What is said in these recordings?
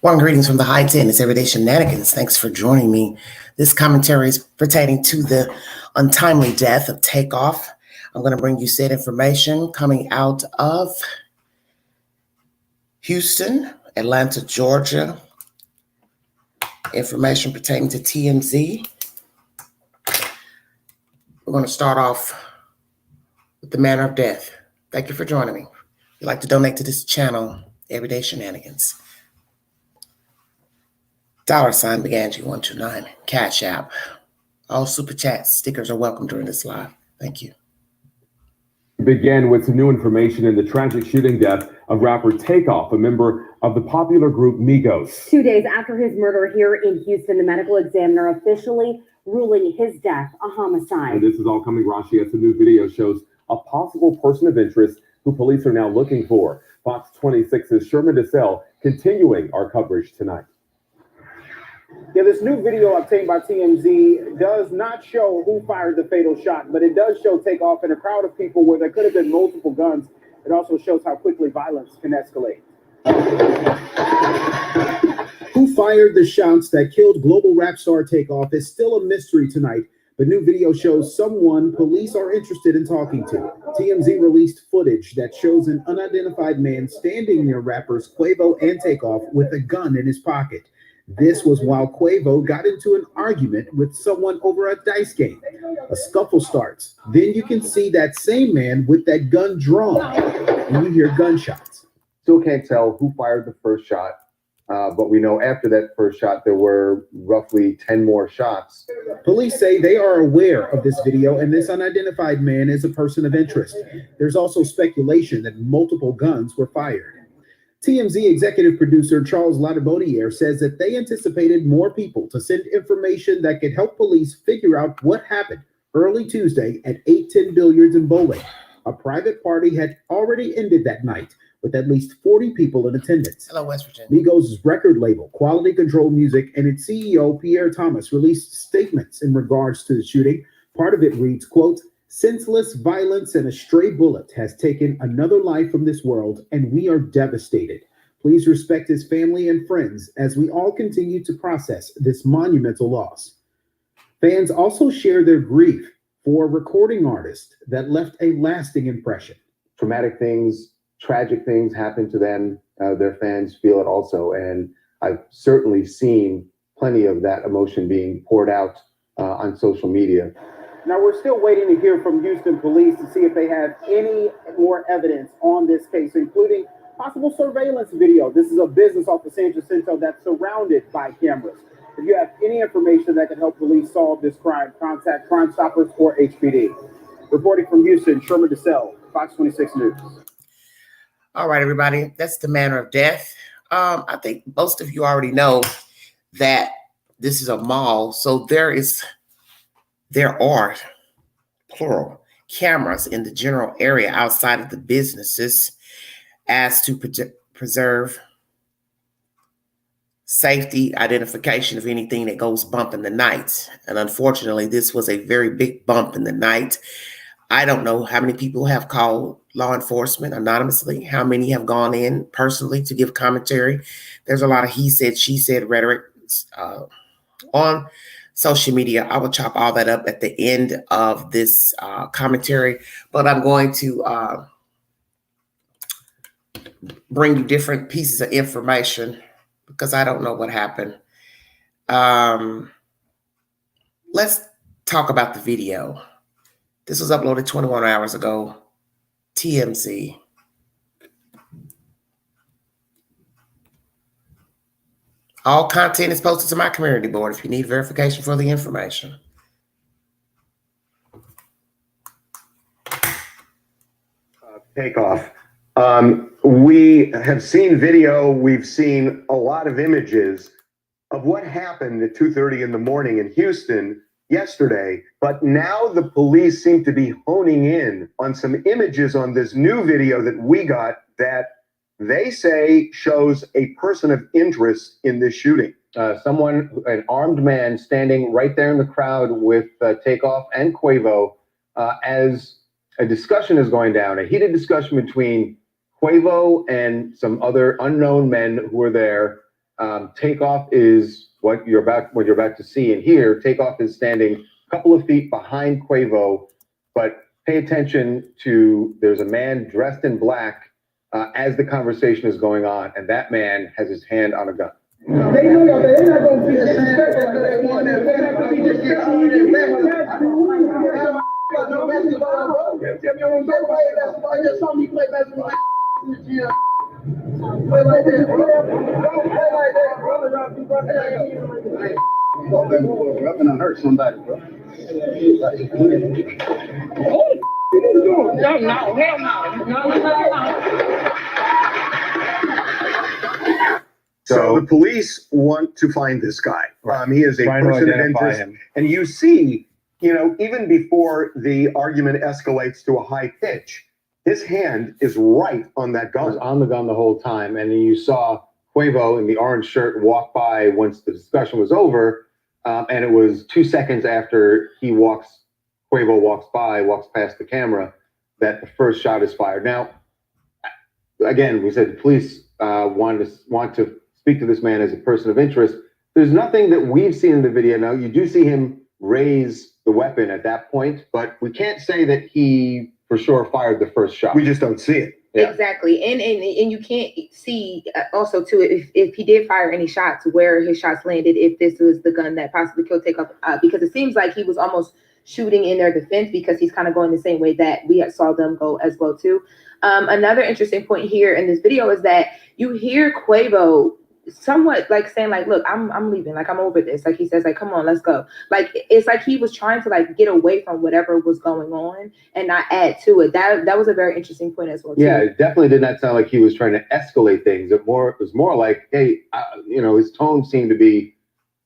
One greetings from the high 10. It's Everyday Shenanigans. Thanks for joining me. This commentary is pertaining to the untimely death of Takeoff. I'm going to bring you said information coming out of Houston, Atlanta, Georgia. Information pertaining to TMZ. We're going to start off with the manner of death. Thank you for joining me. If you'd like to donate to this channel, Everyday Shenanigans. $sign Beganji129, Cash App. All super chats, stickers are welcome during this live. Thank you. Begin with some new information in the tragic shooting death of rapper Takeoff, a member of the popular group Migos. 2 days after his murder here in Houston, the medical examiner officially ruling his death a homicide. And this is all coming, Rashi, as the new video shows a possible person of interest who police are now looking for. Fox 26's Sherman DeSalle continuing our coverage tonight. Yeah, this new video obtained by TMZ does not show who fired the fatal shot, but it does show Takeoff in a crowd of people where there could have been multiple guns. It also shows how quickly violence can escalate. Who fired the shots that killed global rap star Takeoff is still a mystery tonight, but new video shows someone police are interested in talking to. TMZ released footage that shows an unidentified man standing near rappers Quavo and Takeoff with a gun in his pocket. This was while Quavo got into an argument with someone over a dice game. A scuffle starts. Then you can see that same man with that gun drawn, and you hear gunshots. Still can't tell who fired the first shot, but we know after that first shot, there were roughly 10 more shots. Police say they are aware of this video, and this unidentified man is a person of interest. There's also speculation that multiple guns were fired. TMZ executive producer Charles Ladibodiere says that they anticipated more people to send information that could help police figure out what happened early Tuesday at 810 Billiards and Bowling. A private party had already ended that night with at least 40 people in attendance. Hello, West Virginia. Migos' record label, Quality Control Music, and its CEO, Pierre Thomas, released statements in regards to the shooting. Part of it reads, quote, "Senseless violence and a stray bullet has taken another life from this world, and we are devastated. Please respect his family and friends as we all continue to process this monumental loss." Fans also share their grief for a recording artist that left a lasting impression. Traumatic things, tragic things happen to them. Their fans feel it also. And I've certainly seen plenty of that emotion being poured out on social media. Now, we're still waiting to hear from Houston police to see if they have any more evidence on this case, including possible surveillance video. This is a business off of San Jacinto that's surrounded by cameras. If you have any information that can help police solve this crime, contact Crime Stoppers or HPD. Reporting from Houston, Sherman DeSalle, Fox 26 News. All right, everybody. That's the manner of death. I think most of you already know that this is a mall, so there are, plural, cameras in the general area outside of the businesses as to preserve safety, identification of anything that goes bump in the night. And unfortunately, this was a very big bump in the night. I don't know how many people have called law enforcement anonymously, how many have gone in personally to give commentary. There's a lot of he said, she said rhetoric on social media. I will chop all that up at the end of this commentary, but I'm going to bring you different pieces of information because I don't know what happened. Let's talk about the video. This was uploaded 21 hours ago. TMZ. All content is posted to my community board if you need verification for the information. Takeoff. We have seen video. We've seen a lot of images of what happened at 2:30 in the morning in Houston yesterday. But now the police seem to be honing in on some images on this new video that we got that they say shows a person of interest in this shooting. An armed man standing right there in the crowd with Takeoff and Quavo as a discussion is going down, a heated discussion between Quavo and some other unknown men who were there. Takeoff is what you're about to see and hear. Takeoff is standing a couple of feet behind Quavo, but pay attention to, there's a man dressed in black as the conversation is going on, and that man has his hand on a gun. They know y'all, they're not going to be disrespectful. They're not going to be disrespectful. I just saw me play basketball in the gym. Play like that. Don't play like that, brother. I'm gonna hurt somebody, bro. No, hell no. So the police want to find this guy. He is a person of interest. And you see, even before the argument escalates to a high pitch, his hand is right on that gun. It was on the gun the whole time. And then you saw Quavo in the orange shirt walk by once the discussion was over. And it was 2 seconds after Quavo walks past the camera, that the first shot is fired. Now, again, we said the police want to speak to this man as a person of interest. There's nothing that we've seen in the video. Now, you do see him raise the weapon at that point, but we can't say that he for sure fired the first shot. We just don't see it. Yeah. Exactly. And you can't see also too if he did fire any shots, where his shots landed, if this was the gun that possibly killed Takeoff, because it seems like he was almost shooting in their defense, because he's kind of going the same way that we saw them go as well too. Another interesting point here in this video is that you hear Quavo somewhat like saying like, look, I'm leaving, like I'm over this. Like he says, like, come on, let's go. Like it's like he was trying to like get away from whatever was going on and not add to it. That was a very interesting point as well too. Yeah, it definitely did not sound like he was trying to escalate things. It was more like, hey, his tone seemed to be,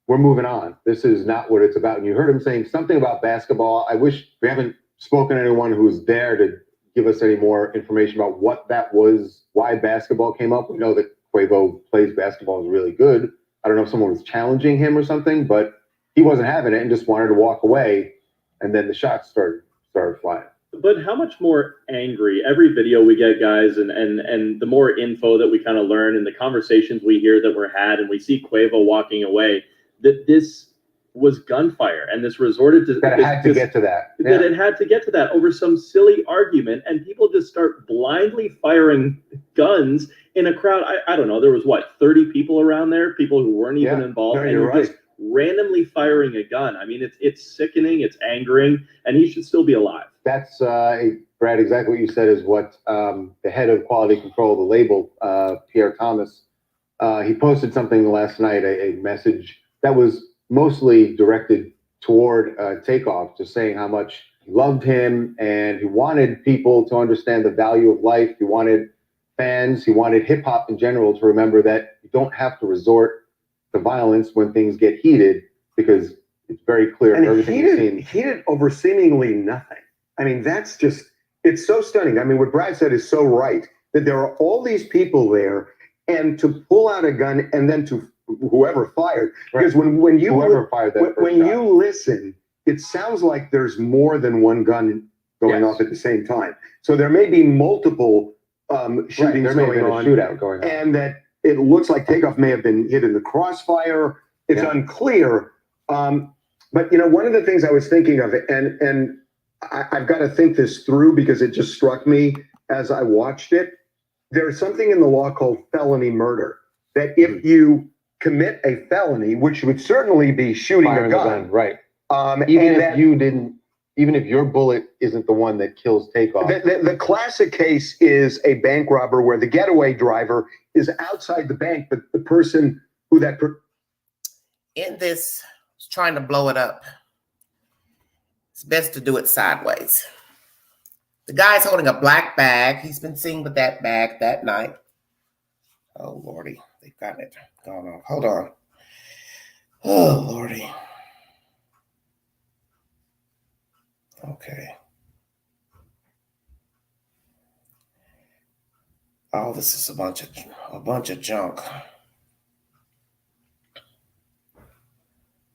we're moving on. This is not what it's about. And you heard him saying something about basketball. I wish we haven't spoken to anyone who was there to give us any more information about what that was, why basketball came up. We know that Quavo plays basketball, is really good. I don't know if someone was challenging him or something, but he wasn't having it and just wanted to walk away. And then the shots started flying. But how much more angry every video we get, guys, and the more info that we kind of learn and the conversations we hear that were had, and we see Quavo walking away, that this was gunfire, and this resorted to that. It had to get to that over some silly argument, and people just start blindly firing guns in a crowd. I don't know, there was 30 people around there, people who weren't even involved, and you're just randomly firing a gun. I mean, it's sickening, it's angering, and he should still be alive. That's Brad, exactly what you said is what the head of quality control, the label, Pierre Thomas, he posted something last night, a message that was mostly directed toward Takeoff, just saying how much he loved him and he wanted people to understand the value of life. He wanted fans, he wanted hip hop in general to remember that you don't have to resort to violence when things get heated, because it's very clear from everything you've seen. Heated over seemingly nothing. I mean, that's just, it's so stunning. I mean, what Brad said is so right, that there are all these people there, and to pull out a gun and then to whoever fired, because when you listen, it sounds like there's more than one gun going off at the same time. So there may be multiple shootings going on, shootout going on, and that it looks like Takeoff may have been hit in the crossfire. It's unclear. But one of the things I was thinking of, and I've got to think this through because it just struck me as I watched it. There's something in the law called felony murder, that if you commit a felony, which would certainly be shooting a gun, right? Even if your bullet isn't the one that kills Takeoff. The classic case is a bank robber where the getaway driver is outside the bank, but the person who in this is trying to blow it up, it's best to do it sideways. The guy's holding a black bag. He's been seen with that bag that night. Oh, Lordy. They've got it going on. Hold on. Oh, Lordy. Okay. Oh, this is a bunch of junk.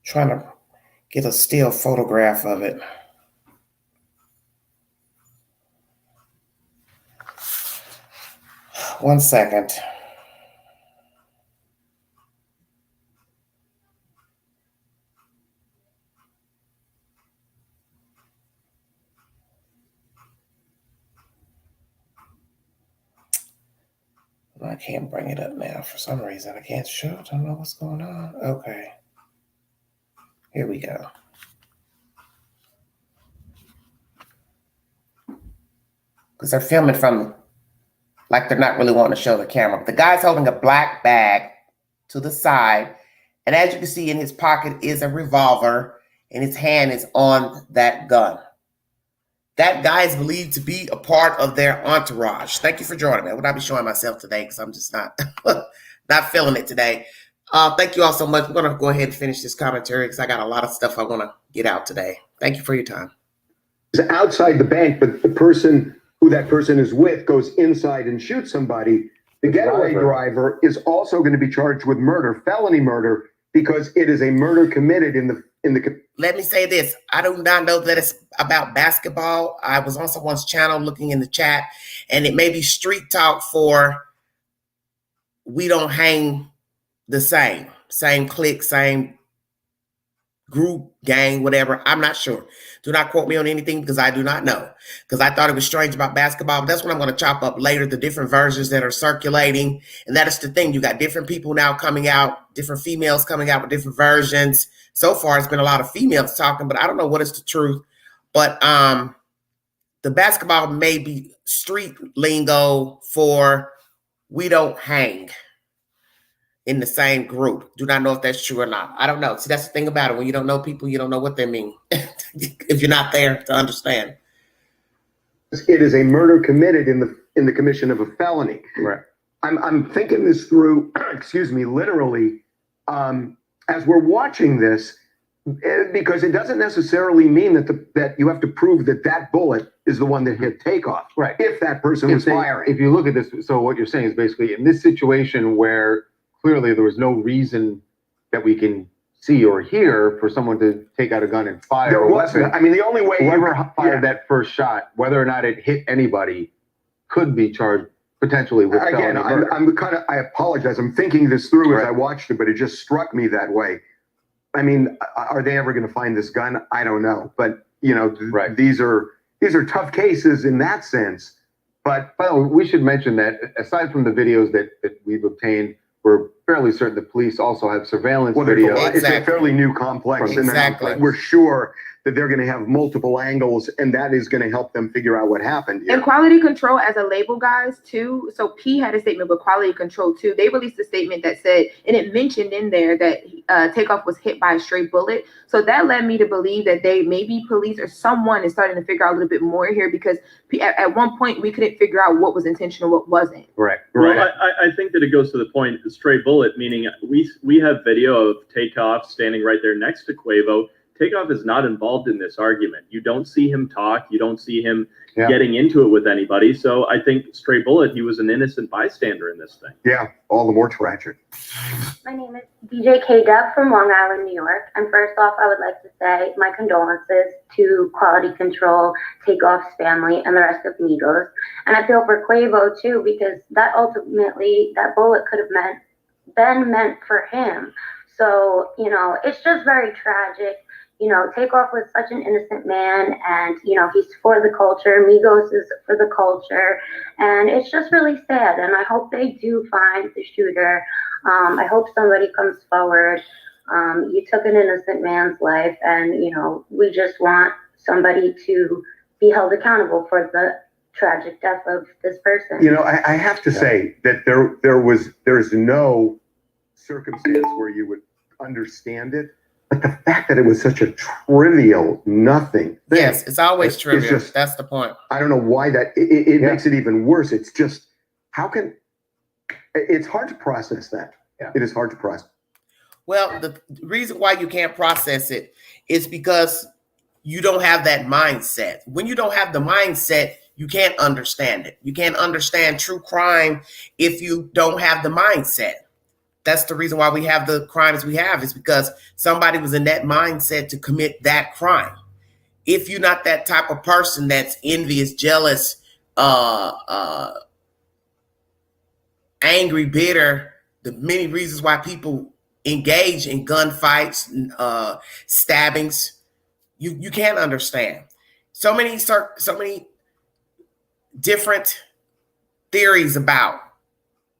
Trying to get a still photograph of it. One second. I can't bring it up now for some reason. I can't show it. I don't know what's going on. Okay. Here we go. Because they're filming from, like they're not really wanting to show the camera. But the guy's holding a black bag to the side. And as you can see, in his pocket is a revolver. And his hand is on that gun. That guy is believed to be a part of their entourage. Thank you for joining me. I would not be showing myself today because I'm just not not feeling it today. Thank you all so much. We're going to go ahead and finish this commentary because I got a lot of stuff I want to get out today. Thank you for your time. It's outside the bank, but the person who that person is with goes inside and shoots somebody. The getaway driver is also going to be charged with murder, felony murder, because it is a murder committed in the. Let me say this. I do not know that it's about basketball. I was on someone's channel looking in the chat, and it may be street talk for we don't hang the same clique, same group, gang, whatever. I'm not sure. Do not quote me on anything because I do not know. Because I thought it was strange about basketball, but that's what I'm going to chop up later, the different versions that are circulating. And that is the thing. You got different people now coming out, different females coming out with different versions. So far, it's been a lot of females talking, but I don't know what is the truth. But the basketball may be street lingo for we don't hang in the same group. Do not know if that's true or not. I don't know. See, that's the thing about it. When you don't know people, you don't know what they mean if you're not there to understand. It is a murder committed in the commission of a felony. Right. I'm thinking this through, excuse me, literally, as we're watching this, because it doesn't necessarily mean that you have to prove that bullet is the one that hit Takeoff. Right. If that person was firing. If you look at this, so what you're saying is basically in this situation where clearly there was no reason that we can see or hear for someone to take out a gun and fire There a wasn't. weapon. I mean, the only way Whoever fired that first shot, whether or not it hit anybody, could be charged potentially with felony again, murder. I apologize. I'm thinking this through as I watched it, but it just struck me that way. I mean, are they ever going to find this gun? I don't know. But, these are tough cases in that sense. But we should mention that aside from the videos that we've obtained, we're fairly certain the police also have surveillance video. It's a fairly new complex. Exactly. And we're sure that they're going to have multiple angles, and that is going to help them figure out what happened here. And quality control as a label, guys, too. So P had a statement, but quality control, too. They released a statement that said, and it mentioned in there that Takeoff was hit by a stray bullet. So that led me to believe that maybe police or someone is starting to figure out a little bit more here, because at one point we couldn't figure out what was intentional, what wasn't. Right. Well, I think that it goes to the point, the stray bullet, meaning we have video of Takeoff standing right there next to Quavo. Takeoff is not involved in this argument. You don't see him talk. You don't see him getting into it with anybody. So I think stray bullet, he was an innocent bystander in this thing. Yeah, all the more tragic. My name is DJ K-Dub from Long Island, New York. And first off, I would like to say my condolences to Quality Control, Takeoff's family, and the rest of Migos. And I feel for Quavo, too, because that bullet could have been meant for him. So, it's just very tragic. Takeoff was such an innocent man, and, he's for the culture. Migos is for the culture. And it's just really sad. And I hope they do find the shooter. I hope somebody comes forward. You took an innocent man's life, and, we just want somebody to be held accountable for the tragic death of this person. I have to say that there's no circumstance where you would understand it. But the fact that it was such a trivial, nothing thing. Yes, it's always trivial. That's the point. I don't know why it makes it even worse. It's just, it's hard to process that. Yeah. It is hard to process. Well, the reason why you can't process it is because you don't have that mindset. When you don't have the mindset, you can't understand it. You can't understand true crime if you don't have the mindset. That's the reason why we have the crimes we have, is because somebody was in that mindset to commit that crime. If you're not that type of person that's envious, jealous, angry, bitter, the many reasons why people engage in gunfights, stabbings, you can't understand. So many different theories about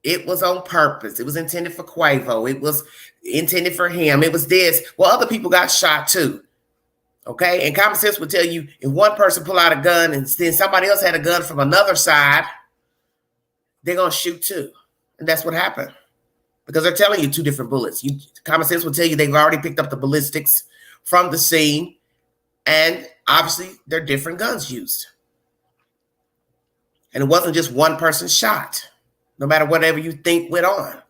It was on purpose. It was intended for Quavo. It was intended for him. It was this. Well, other people got shot too. Okay? And common sense would tell you if one person pull out a gun and then somebody else had a gun from another side, they're going to shoot too. And that's what happened. Because they're telling you two different bullets. Common sense will tell you they've already picked up the ballistics from the scene. And obviously, they're different guns used. And it wasn't just one person shot. No matter whatever you think went on.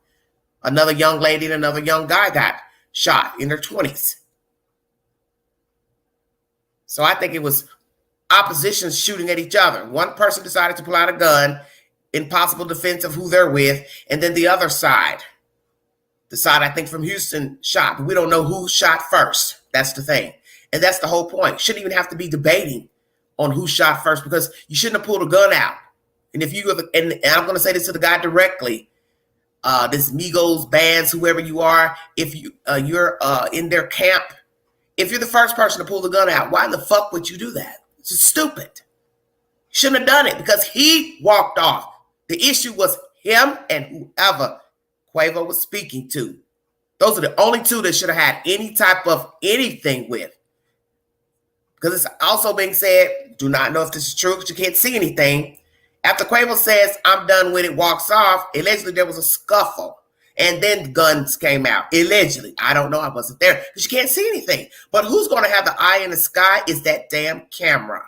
Another young lady and another young guy got shot in their 20s. So I think it was opposition shooting at each other. One person decided to pull out a gun in possible defense of who they're with. And then the other side, the side I think from Houston, shot. But we don't know who shot first. That's the thing. And that's the whole point. Shouldn't even have to be debating on who shot first because you shouldn't have pulled a gun out. And if you and I'm going to say this to the guy directly, this Migos, bands, whoever you are, if you're in their camp, if you're the first person to pull the gun out, why in the fuck would you do that? It's just stupid. Shouldn't have done it because he walked off. The issue was him and whoever Quavo was speaking to. Those are the only two that should have had any type of anything with. Because it's also being said, do not know if this is true because you can't see anything. After Quavo says, I'm done with it, walks off, allegedly there was a scuffle. And then guns came out. Allegedly. I don't know. I wasn't there because you can't see anything. But who's going to have the eye in the sky is that damn camera.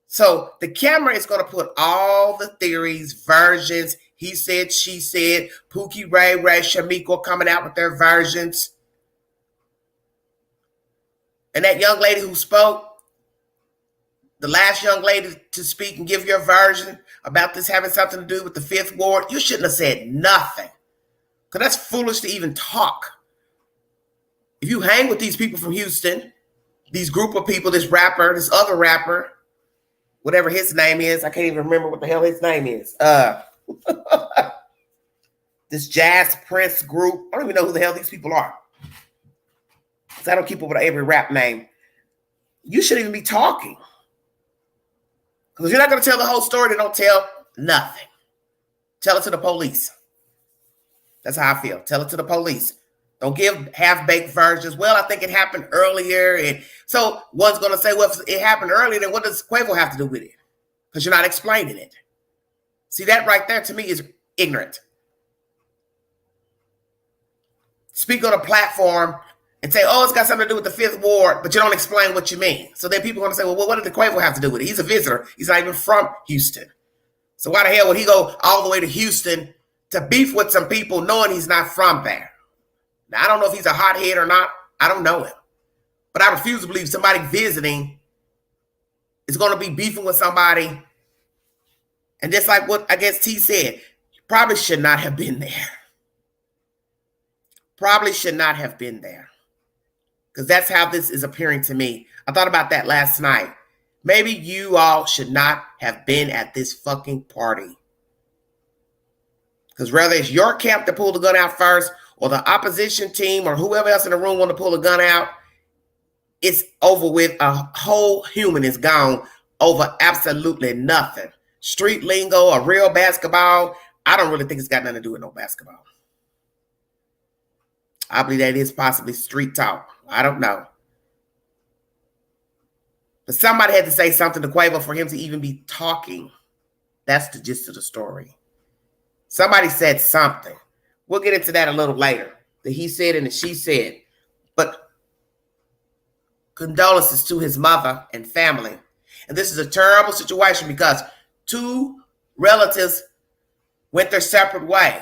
So the camera is going to put all the theories, versions, he said, she said, Pookie, Ray, Shamiko coming out with their versions. And that young lady who spoke, the last young lady to speak and give your version about this having something to do with the Fifth Ward, you shouldn't have said nothing. Because that's foolish to even talk. If you hang with these people from Houston, these group of people, this rapper, this other rapper, whatever his name is, I can't even remember what the hell his name is. This Jazz Prince group, I don't even know who the hell these people are. Because I don't keep up with every rap name. You shouldn't even be talking. Because you're not going to tell the whole story, then don't tell nothing. Tell it to the police. That's how I feel. Tell it to the police. Don't give half-baked versions. Well, I think it happened earlier. And so one's going to say, well, if it happened earlier, then what does Quavo have to do with it? Because you're not explaining it. See, that right there to me is ignorant. Speak on a platform and say, oh, it's got something to do with the Fifth Ward, but you don't explain what you mean. So then people are going to say, well, what did the Quavo have to do with it? He's a visitor. He's not even from Houston. So why the hell would he go all the way to Houston to beef with some people knowing he's not from there? Now, I don't know if he's a hothead or not. I don't know him. But I refuse to believe somebody visiting is going to be beefing with somebody. And just like what I guess T said, probably should not have been there. Probably should not have been there. Because that's how this is appearing to me. I thought about that last night. Maybe you all should not have been at this fucking party. Because whether it's your camp that pulled the gun out first or the opposition team or whoever else in the room want to pull the gun out, it's over with. A whole human is gone over absolutely nothing. Street lingo, a real basketball, I don't really think it's got nothing to do with no basketball. I believe that is possibly street talk. I don't know. But somebody had to say something to Quavo for him to even be talking. That's the gist of the story. Somebody said something. We'll get into that a little later. The he said and the she said. But condolences to his mother and family. And this is a terrible situation because two relatives went their separate way.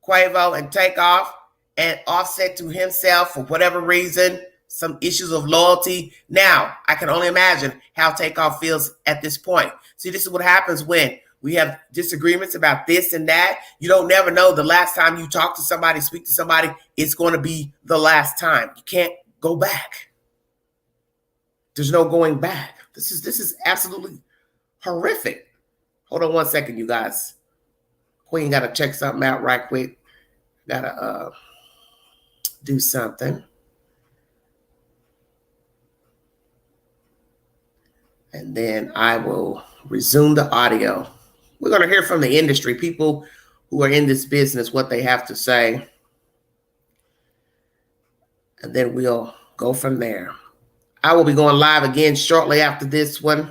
Quavo and Takeoff, and Offset to himself for whatever reason, some issues of loyalty. Now, I can only imagine how Takeoff feels at this point. See, this is what happens when we have disagreements about this and that. You don't never know the last time you talk to somebody, speak to somebody, it's going to be the last time. You can't go back. There's no going back. This is absolutely horrific. Hold on one second, you guys. Queen got to check something out right quick. Got to do something. And then I will resume the audio. We're going to hear from the industry, people who are in this business what they have to say. And then we'll go from there. I will be going live again shortly after this one.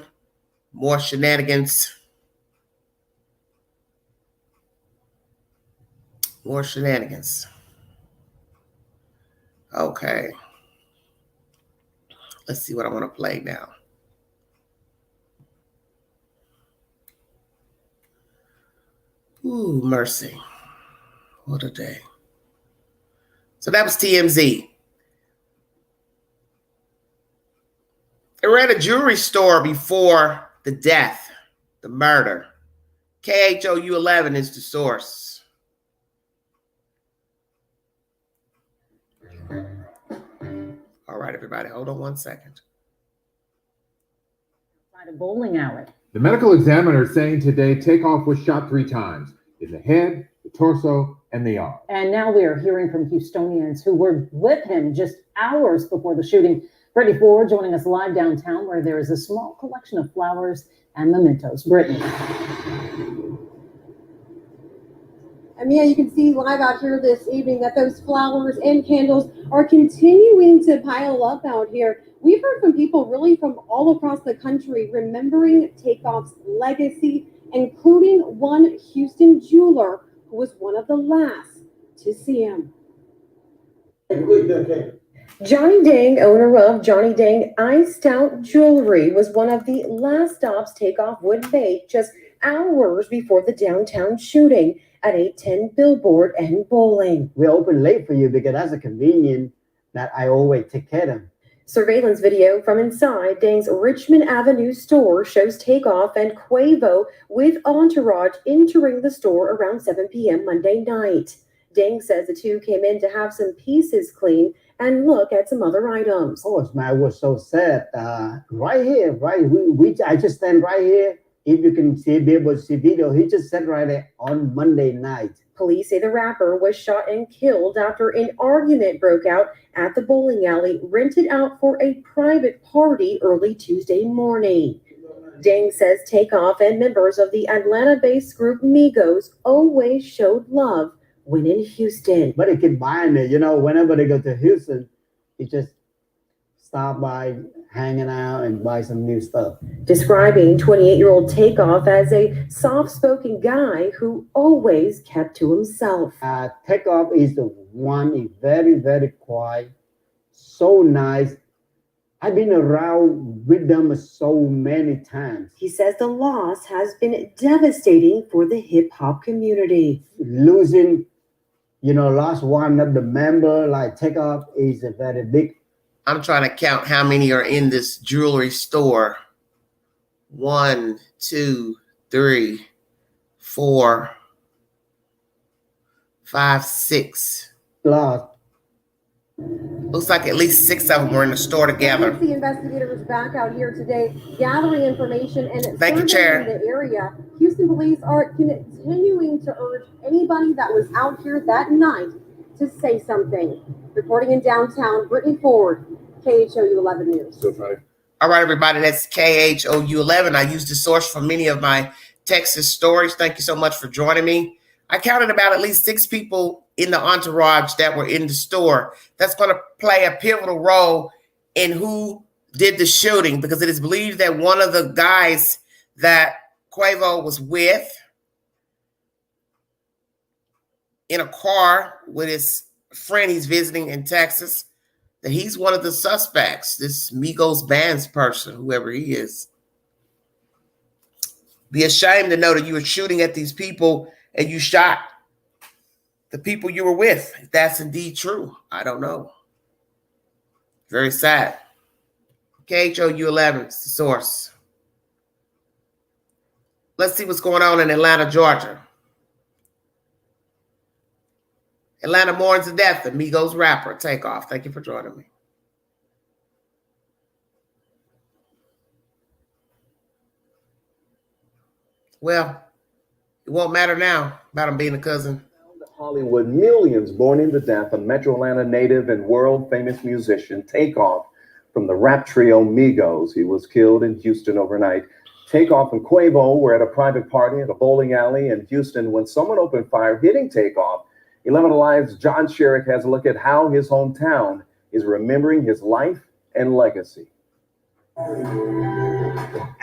More shenanigans. More shenanigans. Okay. Let's see what I want to play now. Ooh, mercy. What a day. So that was TMZ. They were at a jewelry store before the death, the murder. KHOU 11 is the source. All right, everybody, hold on 1 second. By the bowling alley. The medical examiner saying today Takeoff was shot 3 times, in the head, the torso, and the arm. And now we are hearing from Houstonians who were with him just hours before the shooting. Brittany Ford joining us live downtown where there is a small collection of flowers and mementos. Brittany. And Mia, you can see live out here this evening that those flowers and candles are continuing to pile up out here. We've heard from people really from all across the country remembering Takeoff's legacy, including one Houston jeweler who was one of the last to see him. Johnny Dang, owner of Johnny Dang Iced Out Jewelry, was one of the last stops Takeoff would make just hours before the downtown shooting at 810 Billboard and Bowling. We open late for you because that's a convenient that I always take care of. Surveillance video from inside Dang's Richmond Avenue store shows Takeoff and Quavo with Entourage entering the store around 7 p.m. Monday night. Dang says the two came in to have some pieces cleaned and look at some other items. Of course, man, I was so sad. Right here, right? I just stand right here. If you can see, be able to see video, he just said right there on Monday night. Police say the rapper was shot and killed after an argument broke out at the bowling alley rented out for a private party early Tuesday morning. Dang says Takeoff and members of the Atlanta-based group Migos always showed love when in Houston. But he keep buying it, whenever they go to Houston, he just stop by, hanging out, and buy some new stuff. Describing 28-year-old Takeoff as a soft-spoken guy who always kept to himself. Takeoff is the one, is very, very quiet, so nice. I've been around with them so many times. He says the loss has been devastating for the hip-hop community. Losing, lost one of the member like Takeoff is a very big. I'm trying to count how many are in this jewelry store. 1, 2, 3, 4, 5, 6. Looks like at least 6 of them were in the store together. The investigators back out here today gathering information and Thank you, Chair. in the area. Houston police are continuing to urge anybody that was out here that night to say something. Reporting in downtown, Brittany Ford, KHOU 11 News. All right, everybody, that's KHOU 11. I used the source for many of my Texas stories. Thank you so much for joining me. I counted about at least 6 people in the entourage that were in the store. That's going to play a pivotal role in who did the shooting, because it is believed that one of the guys that Quavo was with in a car with his friend he's visiting in Texas, that he's one of the suspects, this Migos bands person, whoever he is. Be ashamed to know that you were shooting at these people and you shot the people you were with. If that's indeed true, I don't know. Very sad. KHOU 11, it's the source. Let's see what's going on in Atlanta, Georgia. Atlanta mourns the death of Migos rapper Takeoff. Thank you for joining me. Well, it won't matter now about him being a cousin. Hollywood, millions mourning the death of Metro Atlanta native and world-famous musician Takeoff from the rap trio Migos. He was killed in Houston overnight. Takeoff and Quavo were at a private party at a bowling alley in Houston when someone opened fire, hitting Takeoff. 11 Alive's John Sherrick has a look at how his hometown is remembering his life and legacy.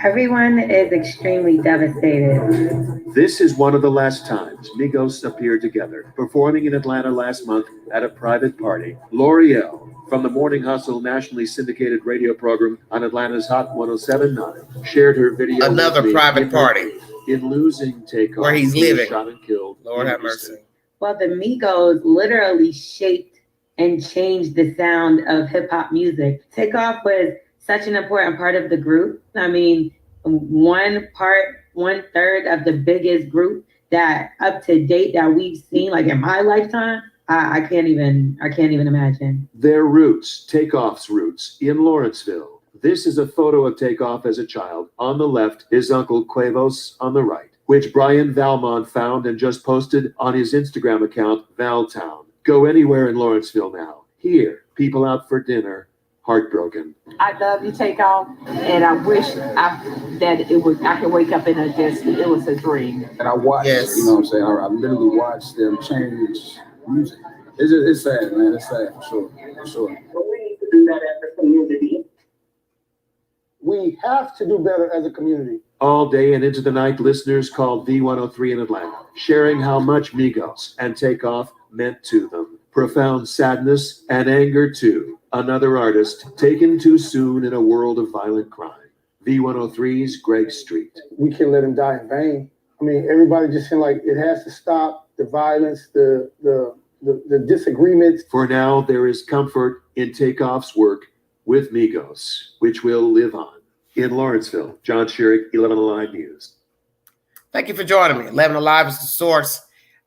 Everyone is extremely devastated. This is one of the last times Migos appeared together, performing in Atlanta last month at a private party. L'Oreal, from the Morning Hustle nationally syndicated radio program on Atlanta's Hot 107.9, shared her video. Another private party in losing Takeoff, where he's living. Shot and killed. Lord have mercy. Well, the Migos literally shaped and changed the sound of hip hop music. Takeoff was such an important part of the group. I mean, one third of the biggest group that up to date that we've seen, like in my lifetime. I can't even imagine. Their roots, Takeoff's roots, in Lawrenceville. This is a photo of Takeoff as a child. On the left, his uncle Quavos on the right, which Brian Valmont found and just posted on his Instagram account, Valtown. Go anywhere in Lawrenceville now. Here, people out for dinner, heartbroken. I love you, Takeoff, and I wish I could wake up and it was a dream. And I watched, you know what I'm saying? I literally watched them change music. It's sad, man. It's sad for sure. For sure. We need to do that as a community. We have to do better as a community. All day and into the night, listeners called V103 in Atlanta, sharing how much Migos and Takeoff meant to them. Profound sadness and anger too. Another artist taken too soon in a world of violent crime. V103's Greg Street. We can't let him die in vain. I mean, everybody just seemed like it has to stop. The violence, the disagreements. For now, there is comfort in Takeoff's work with Migos, which will live on. In Lawrenceville, John Sherrick, 11 Alive News. Thank you for joining me. 11 Alive is the source.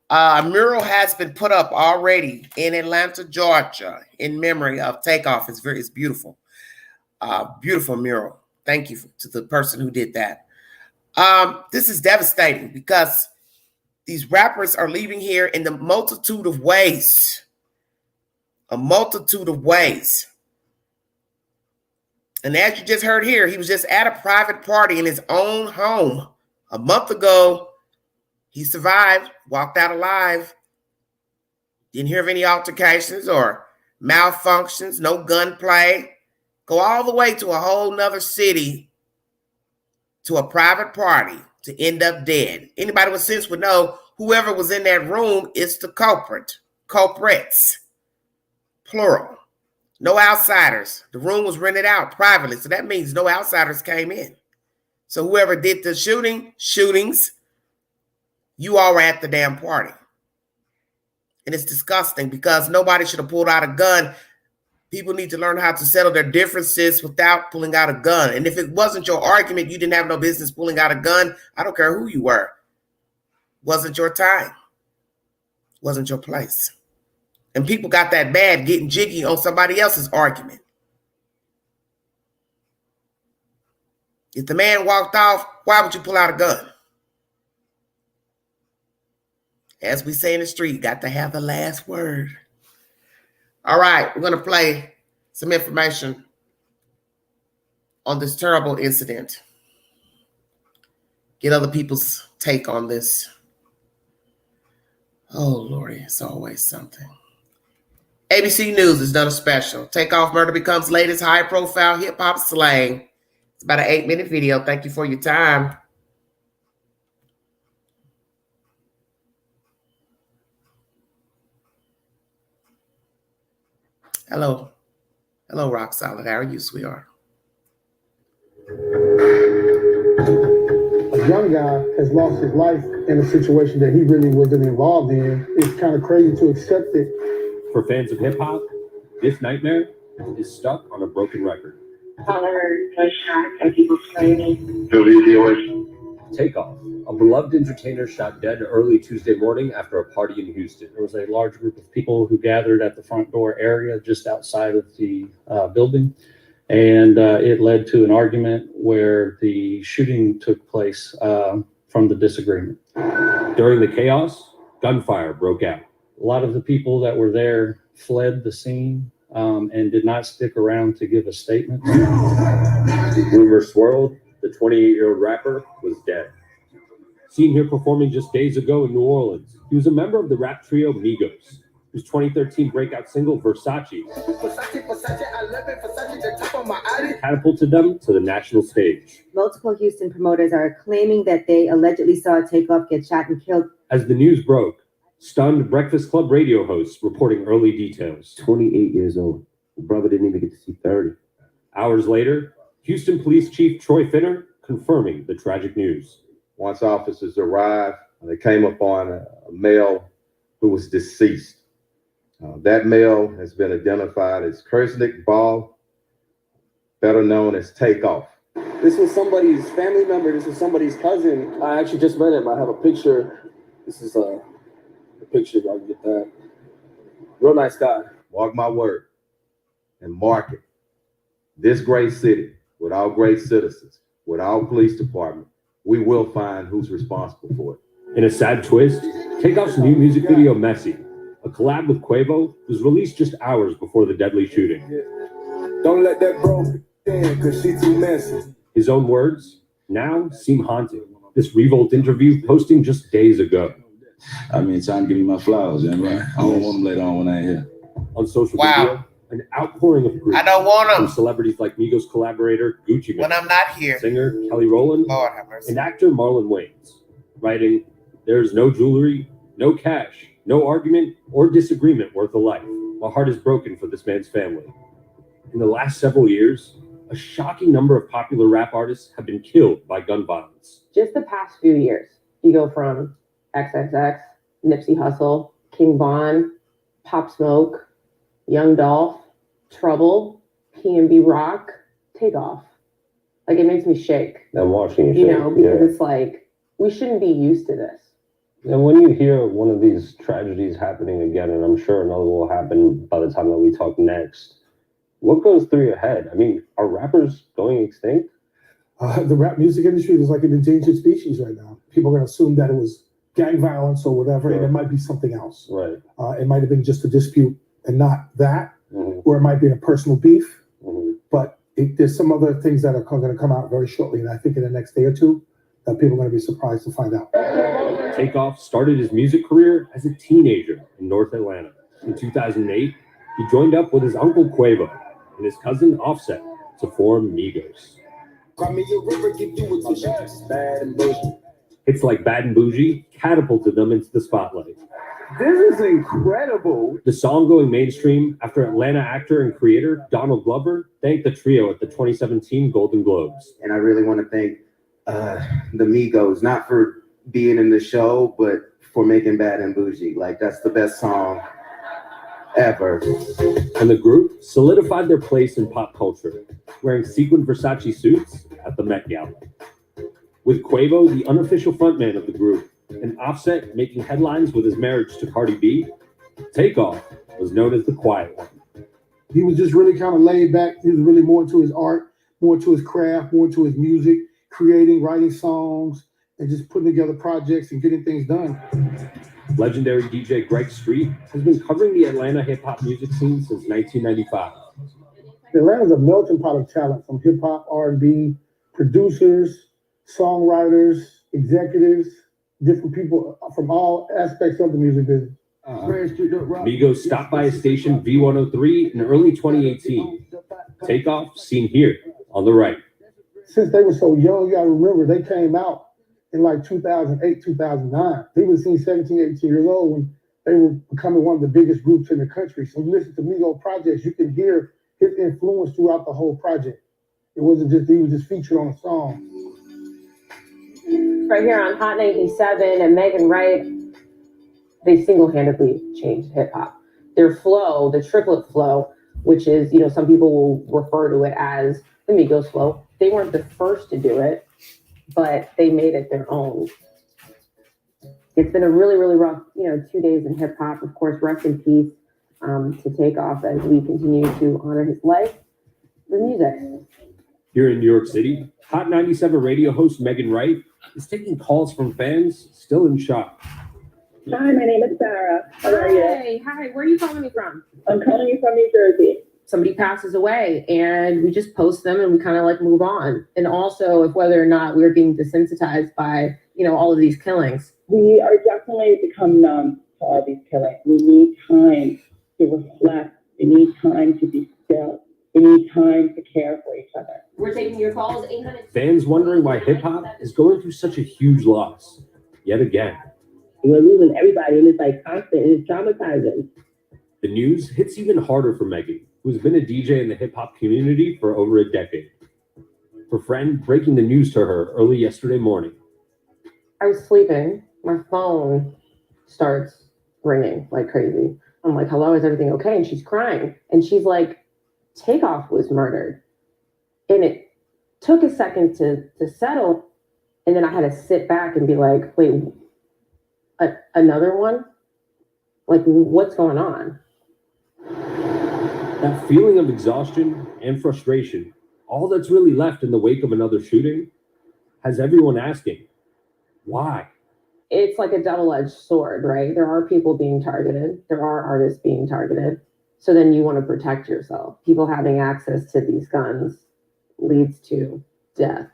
A mural has been put up already in Atlanta, Georgia, in memory of Takeoff. It's beautiful. Beautiful mural. Thank you to the person who did that. This is devastating because these rappers are leaving here in the multitude of ways. A multitude of ways. And as you just heard here, he was just at a private party in his own home. A month ago, he survived, walked out alive. Didn't hear of any altercations or malfunctions, no gunplay. Go all the way to a whole nother city to a private party to end up dead. Anybody with sense would know whoever was in that room is the culprit. Culprits, plural. No outsiders. The room was rented out privately, so that means no outsiders came in. So whoever did the shootings, you all were at the damn party. And it's disgusting because nobody should have pulled out a gun. People need to learn how to settle their differences without pulling out a gun. And if it wasn't your argument, you didn't have no business pulling out a gun. I don't care who you were. Wasn't your time. Wasn't your place. And people got that bad getting jiggy on somebody else's argument. If the man walked off, why would you pull out a gun? As we say in the street, got to have the last word. All right, we're going to play some information on this terrible incident. Get other people's take on this. Oh, Lordy, it's always something. ABC News has done a special. Takeoff murder becomes latest high-profile hip-hop slang. It's about an 8-minute video. Thank you for your time. Hello. Hello, Rock Solid. How are you, sweetheart? A young guy has lost his life in a situation that he really wasn't involved in. It's kind of crazy to accept it. For fans of hip-hop, this nightmare is stuck on a broken record. Takeoff, a beloved entertainer shot dead early Tuesday morning after a party in Houston. There was a large group of people who gathered at the front door area just outside of the building, and it led to an argument where the shooting took place from the disagreement. During the chaos, gunfire broke out. A lot of the people that were there fled the scene and did not stick around to give a statement. Rumors swirled The 28-year-old rapper was dead. Seen here performing just days ago in New Orleans, he was a member of the rap trio Migos, whose 2013 breakout single Versace catapulted them to the national stage. Multiple Houston promoters are claiming that they allegedly saw Takeoff get shot and killed. As the news broke, stunned Breakfast Club radio hosts reporting early details. 28 years old. The brother didn't even get to see 30. Hours later, Houston Police Chief Troy Finner confirming the tragic news. Once officers arrived, they came upon a male who was deceased. That male has been identified as Kersnick Ball, better known as Takeoff. This was somebody's family member. This was somebody's cousin. I actually just met him. I have a picture. This is a picture. Y'all can get that. Real nice guy. Mark my word and mark it. This great city, with our great citizens, with our police department, we will find who's responsible for it. In a sad twist, Takeoff's new music video, Messy, a collab with Quavo, was released just hours before the deadly shooting. Don't let that bro in, because she too messy. His own words now seem haunting. This Revolt interview posting just days ago. I mean, time to give me my flowers, man, right? I don't want them later on when I ain't here. On social media, an outpouring of grief. I don't want them. From celebrities like Migos collaborator Gucci Mane, when I'm not here, singer Kelly Rowland, Lord have mercy, and actor Marlon Wayans, writing, "There's no jewelry, no cash, no argument or disagreement worth a life. My heart is broken for this man's family." In the last several years, a shocking number of popular rap artists have been killed by gun violence. Just the past few years, you go from XXX, Nipsey Hussle, King Von, Pop Smoke, Young Dolph, Trouble, P&B Rock, Takeoff. Like, it makes me shake. I'm watching you You shake. know, because it's like, we shouldn't be used to this. And when you hear one of these tragedies happening again, and I'm sure another will happen by the time that we talk next, what goes through your head? I mean, are rappers going extinct? The rap music industry is like an endangered species right now. People are going to assume that it was gang violence or whatever, and it might be something else. Right. It might have been just a dispute and not that, Mm-hmm. or it might be a personal beef. Mm-hmm. But there's some other things that are going to come out very shortly, and I think in the next day or two, that people are going to be surprised to find out. Takeoff started his music career as a teenager in North Atlanta. In 2008, he joined up with his uncle Quavo and his cousin Offset to form Migos. Hits like Bad and Bougie catapulted them into the spotlight. This is incredible. The song going mainstream after Atlanta actor and creator Donald Glover thanked the trio at the 2017 Golden Globes. And I really want to thank the Migos, not for being in the show, but for making Bad and Bougie. Like, that's the best song ever. And the group solidified their place in pop culture, wearing sequin Versace suits at the Met Gala. With Quavo, the unofficial frontman of the group, and Offset making headlines with his marriage to Cardi B, Takeoff was known as the quiet one. He was just really kind of laid back. He was really more into his art, more into his craft, more into his music, creating, writing songs, and just putting together projects and getting things done. Legendary DJ Greg Street has been covering the Atlanta hip-hop music scene since 1995. Atlanta's a melting pot of talent, from hip-hop, R&B, producers, songwriters, executives, different people from all aspects of the music business. Migos stopped by a station V103 in early 2018. Takeoff seen here on the right. Since they were so young, you gotta remember, they came out in like 2008, 2009. They were 17, 18 years old when they were becoming one of the biggest groups in the country. So you listen to Migos projects, you can hear his influence throughout the whole project. It wasn't just, he was just featured on a song. Right here on Hot 97 and Megan Wright, they single-handedly changed hip-hop. Their flow, the triplet flow, which is, you know, some people will refer to it as the Migos flow. They weren't the first to do it, but they made it their own. It's been a really, really rough, 2 days in hip-hop. Of course, rest in peace to Takeoff as we continue to honor his life with music. Here in New York City, Hot 97 radio host Megan Wright is taking calls from fans still in shock. Hi, my name is Sarah. How are you? Hi, where are you calling me from? I'm calling you from New Jersey. somebody passes away and we just post them and we kind of like move on. And also if whether or not we're being desensitized by, all of these killings. We are definitely become numb to all these killings. We need time to reflect. We need time to be still. We need time to care for each other. We're taking your calls 800. Fans wondering why hip hop is going through such a huge loss yet again. We're losing everybody, and it's like constant, and it's traumatizing. The news hits even harder for Megan, who's been a DJ in the hip hop community for over a decade. Her friend breaking the news to her early yesterday morning. I was sleeping. My phone starts ringing like crazy. I'm like, hello, is everything okay? And she's crying. And she's like, Takeoff was murdered. And it took a second to settle. And then I had to sit back and be like, wait, another one? Like, what's going on? That feeling of exhaustion and frustration, all that's really left in the wake of another shooting, has everyone asking, why? It's like a double-edged sword, right? There are people being targeted. There are artists being targeted. So then you want to protect yourself. People having access to these guns leads to death.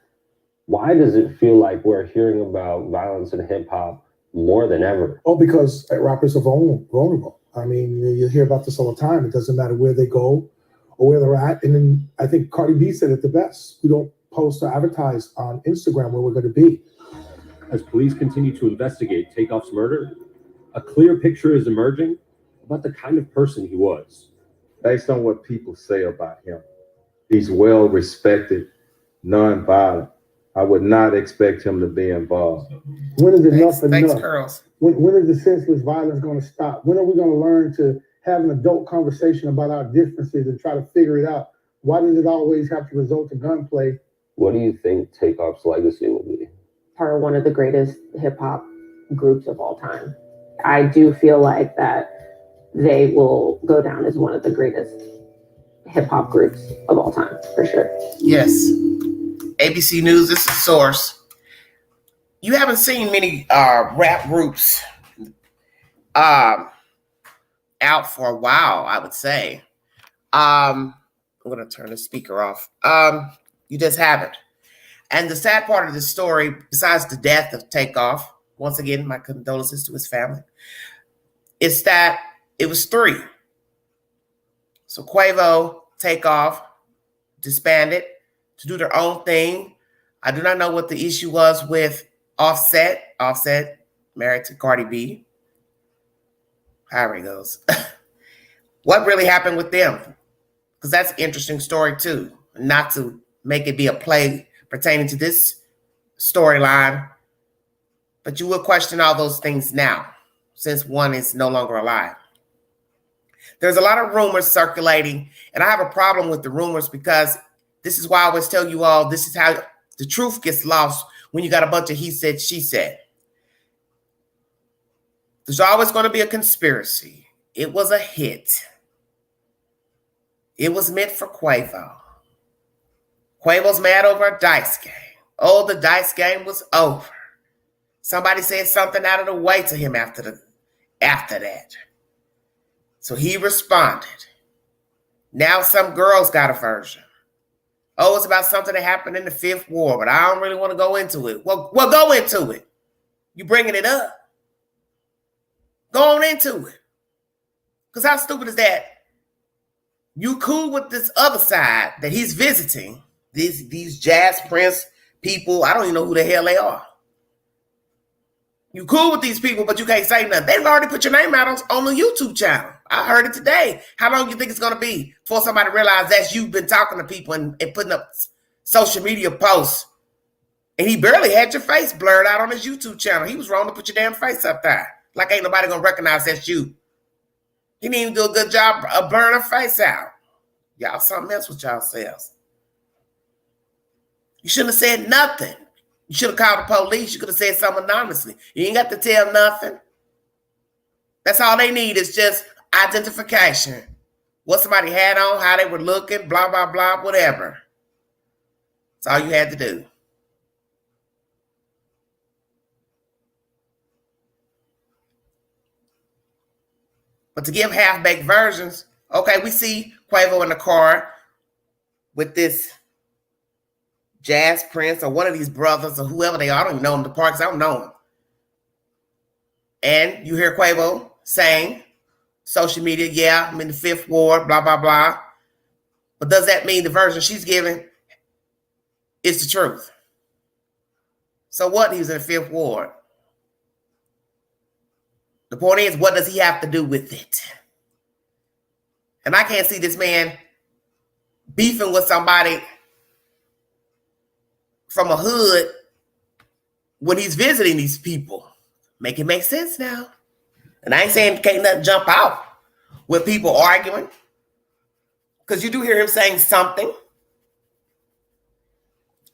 Why does it feel like we're hearing about violence in hip hop more than ever? Oh, because rappers are vulnerable. I mean, you hear about this all the time. It doesn't matter where they go or where they're at. And then I think Cardi B said it the best. We don't post or advertise on Instagram where we're going to be. As police continue to investigate Takeoff's murder, a clear picture is emerging about the kind of person he was. Based on what people say about him, he's well respected, non-violent. I would not expect him to be involved. When is enough Thanks, enough? girls. When is the senseless violence going to stop? When are we going to learn to have an adult conversation about our differences and try to figure it out? Why does it always have to result in gunplay? What do you think Takeoff's legacy will be? Part of one of the greatest hip hop groups of all time. I do feel like that they will go down as one of the greatest hip hop groups of all time, for sure. Yes. ABC News, this is Source. You haven't seen many rap groups out for a while, I would say. I'm going to turn the speaker off. You just haven't. And the sad part of the story, besides the death of Takeoff, once again, my condolences to his family, is that it was three. So Quavo, Takeoff, disbanded to do their own thing. I do not know what the issue was with Offset. Offset, married to Cardi B. However it goes. What really happened with them? Because that's an interesting story too. Not to make it be a play pertaining to this storyline, but you will question all those things now, since one is no longer alive. There's a lot of rumors circulating, and I have a problem with the rumors because this is why I always tell you all, this is how the truth gets lost when you got a bunch of he said, she said. There's always going to be a conspiracy. It was a hit. It was meant for Quavo. Quavo's mad over a dice game. Oh, the dice game was over. Somebody said something out of the way to him after that. So he responded. Now some girls got a version. Oh, it's about something that happened in the Fifth War, but I don't really want to go into it. Well, go into it. You bringing it up. Go on into it. Because how stupid is that? You cool with this other side that he's visiting. These jazz prince people, I don't even know who the hell they are. You cool with these people, but you can't say nothing. They've already put your name out on the YouTube channel. I heard it today. How long do you think it's going to be before somebody realizes that you've been talking to people and putting up social media posts? And he barely had your face blurred out on his YouTube channel. He was wrong to put your damn face up there. Like ain't nobody going to recognize that's you. He didn't even do a good job of blurring her face out. Y'all something else with y'all selves. You shouldn't have said nothing. You should have called the police. You could have said something anonymously. You ain't got to tell nothing. That's all they need is just identification. What somebody had on, how they were looking, blah, blah, blah, whatever. That's all you had to do. But to give half-baked versions, Okay, we see Quavo in the car with this Jazz Prince or one of these brothers or whoever they are. I don't even know them, the parks, I don't know them. And you hear Quavo saying, social media, yeah, I'm in the 5th ward, blah, blah, blah. But does that mean the version she's giving is the truth? So what? He was in the 5th ward. The point is, what does he have to do with it? And I can't see this man beefing with somebody from a hood when he's visiting these people. Make it make sense now. And I ain't saying can't nothing jump out with people arguing, because you do hear him saying something,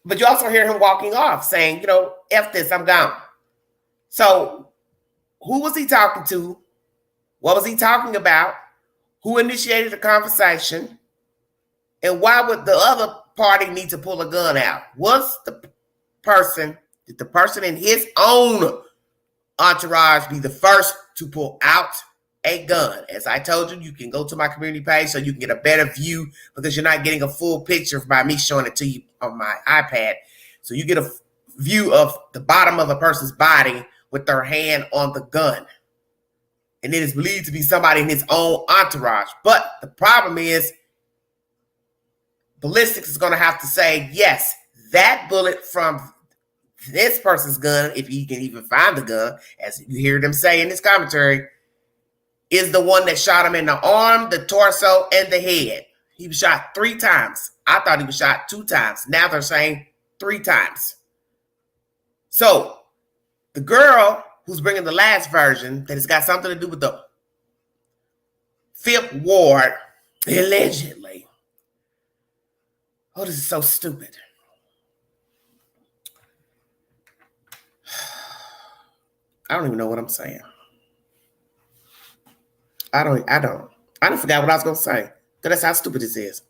but you also hear him walking off saying, you know, F this, I'm gone. So who was he talking to? What was he talking about? Who initiated the conversation? And why would the other party need to pull a gun out? Did the person in his own entourage be the first to pull out a gun? As I told you, you can go to my community page so you can get a better view, because you're not getting a full picture by me showing it to you on my iPad. So you get a view of the bottom of a person's body with their hand on the gun. And it is believed to be somebody in his own entourage. But the problem is, ballistics is going to have to say, yes, that bullet from this person's gun, if he can even find the gun, as you hear them say in this commentary, is the one that shot him in the arm, the torso, and the head. He was shot 3 times. I thought he was shot 2 times. Now they're saying 3 times. So the girl who's bringing the last version, that has got something to do with the 5th ward, allegedly. Oh, this is so stupid. I don't even know what I'm saying. I don't forgot what I was going to say. Because that's how stupid this is.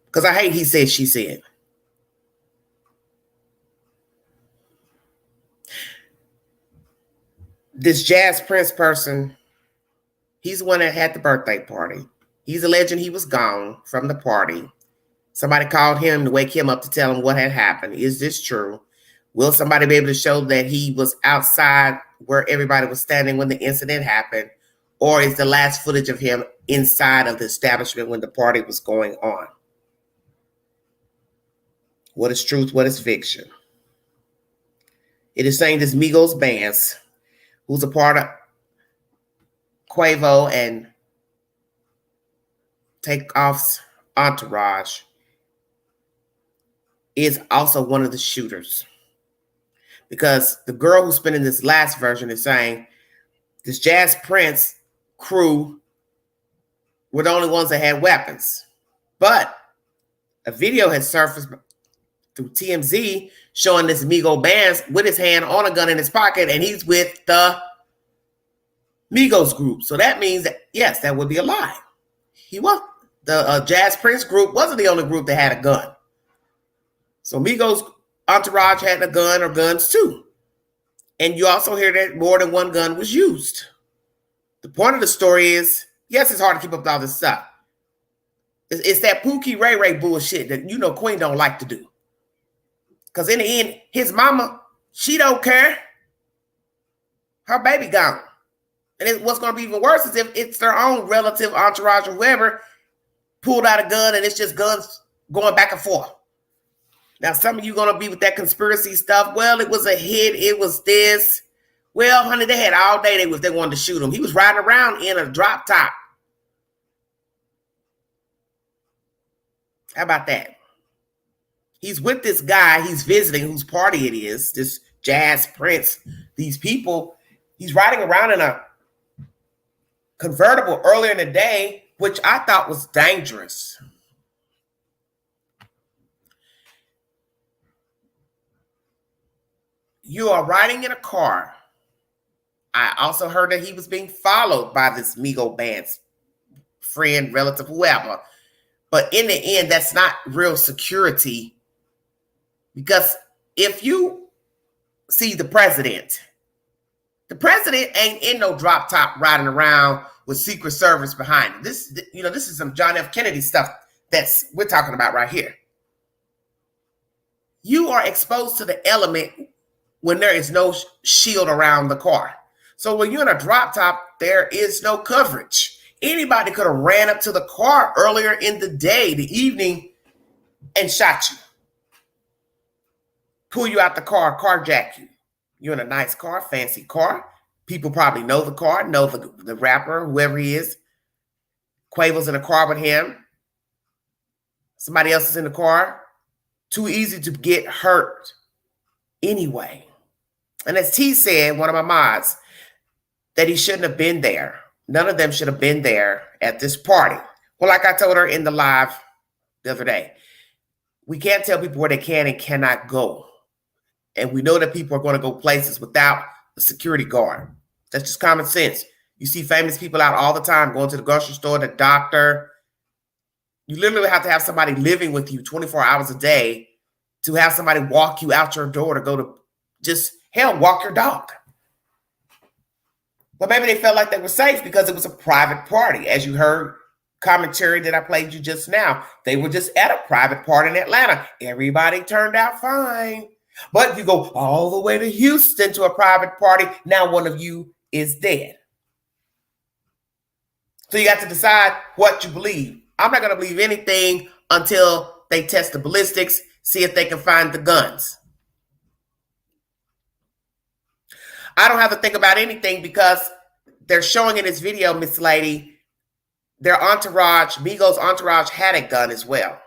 Because I hate he said, she said. This Jazz Prince person, he's the one that had the birthday party. He's alleging he was gone from the party. Somebody called him to wake him up to tell him what had happened. Is this true? Will somebody be able to show that he was outside where everybody was standing when the incident happened? Or is the last footage of him inside of the establishment when the party was going on? What is truth? What is fiction? It is saying this Migos bands, who's a part of Quavo and Takeoff'S entourage, is also one of the shooters. Because the girl who's spinning this last version is saying this Jazz Prince crew were the only ones that had weapons. But a video has surfaced through TMZ showing this Migos band with his hand on a gun in his pocket, and he's with the Migos group. So that means that, yes, that would be a lie. The Jazz Prince group wasn't the only group that had a gun. So Migos entourage had a gun or guns too. And you also hear that more than one gun was used. The point of the story is, yes, it's hard to keep up with all this stuff. It's that Pookie Ray Ray bullshit that, you know, Queen don't like to do. Because in the end, his mama, she don't care. Her baby gone. And what's going to be even worse is if it's their own relative, entourage, or whoever pulled out a gun and it's just guns going back and forth. Now, some of you going to be with that conspiracy stuff. Well, it was a hit. It was this. Well, honey, they had all day they wanted to shoot him. He was riding around in a drop top. How about that? He's with this guy he's visiting, whose party it is, this Jazz Prince. These people, he's riding around in a convertible earlier in the day, which I thought was dangerous. You are riding in a car. I also heard that he was being followed by this Migos band's friend, relative, whoever. But in the end, that's not real security. Because if you see the president The president ain't in no drop top riding around with Secret Service behind him. This is some John F. Kennedy stuff that's we're talking about right here. You are exposed to the element when there is no shield around the car. So when you're in a drop top, there is no coverage. Anybody could have ran up to the car earlier in the day, the evening, and shot you. Pull you out the car, carjack you. You're in a nice car, fancy car. People probably know the car, know the rapper, whoever he is. Quavo's in a car with him. Somebody else is in the car. Too easy to get hurt anyway. And as T said, one of my mods, that he shouldn't have been there. None of them should have been there at this party. Well, like I told her in the live the other day, we can't tell people where they can and cannot go. And we know that people are going to go places without a security guard. That's just common sense. You see famous people out all the time, going to the grocery store, the doctor. You literally have to have somebody living with you 24 hours a day to have somebody walk you out your door to go to just, hell, walk your dog. But maybe they felt like they were safe because it was a private party. As you heard commentary that I played you just now, they were just at a private party in Atlanta. Everybody turned out fine. But you go all the way to Houston to a private party. Now one of you is dead. So you got to decide what you believe. I'm not going to believe anything until they test the ballistics, see if they can find the guns. I don't have to think about anything because they're showing in this video, Miss Lady, their entourage, Migos entourage had a gun as well.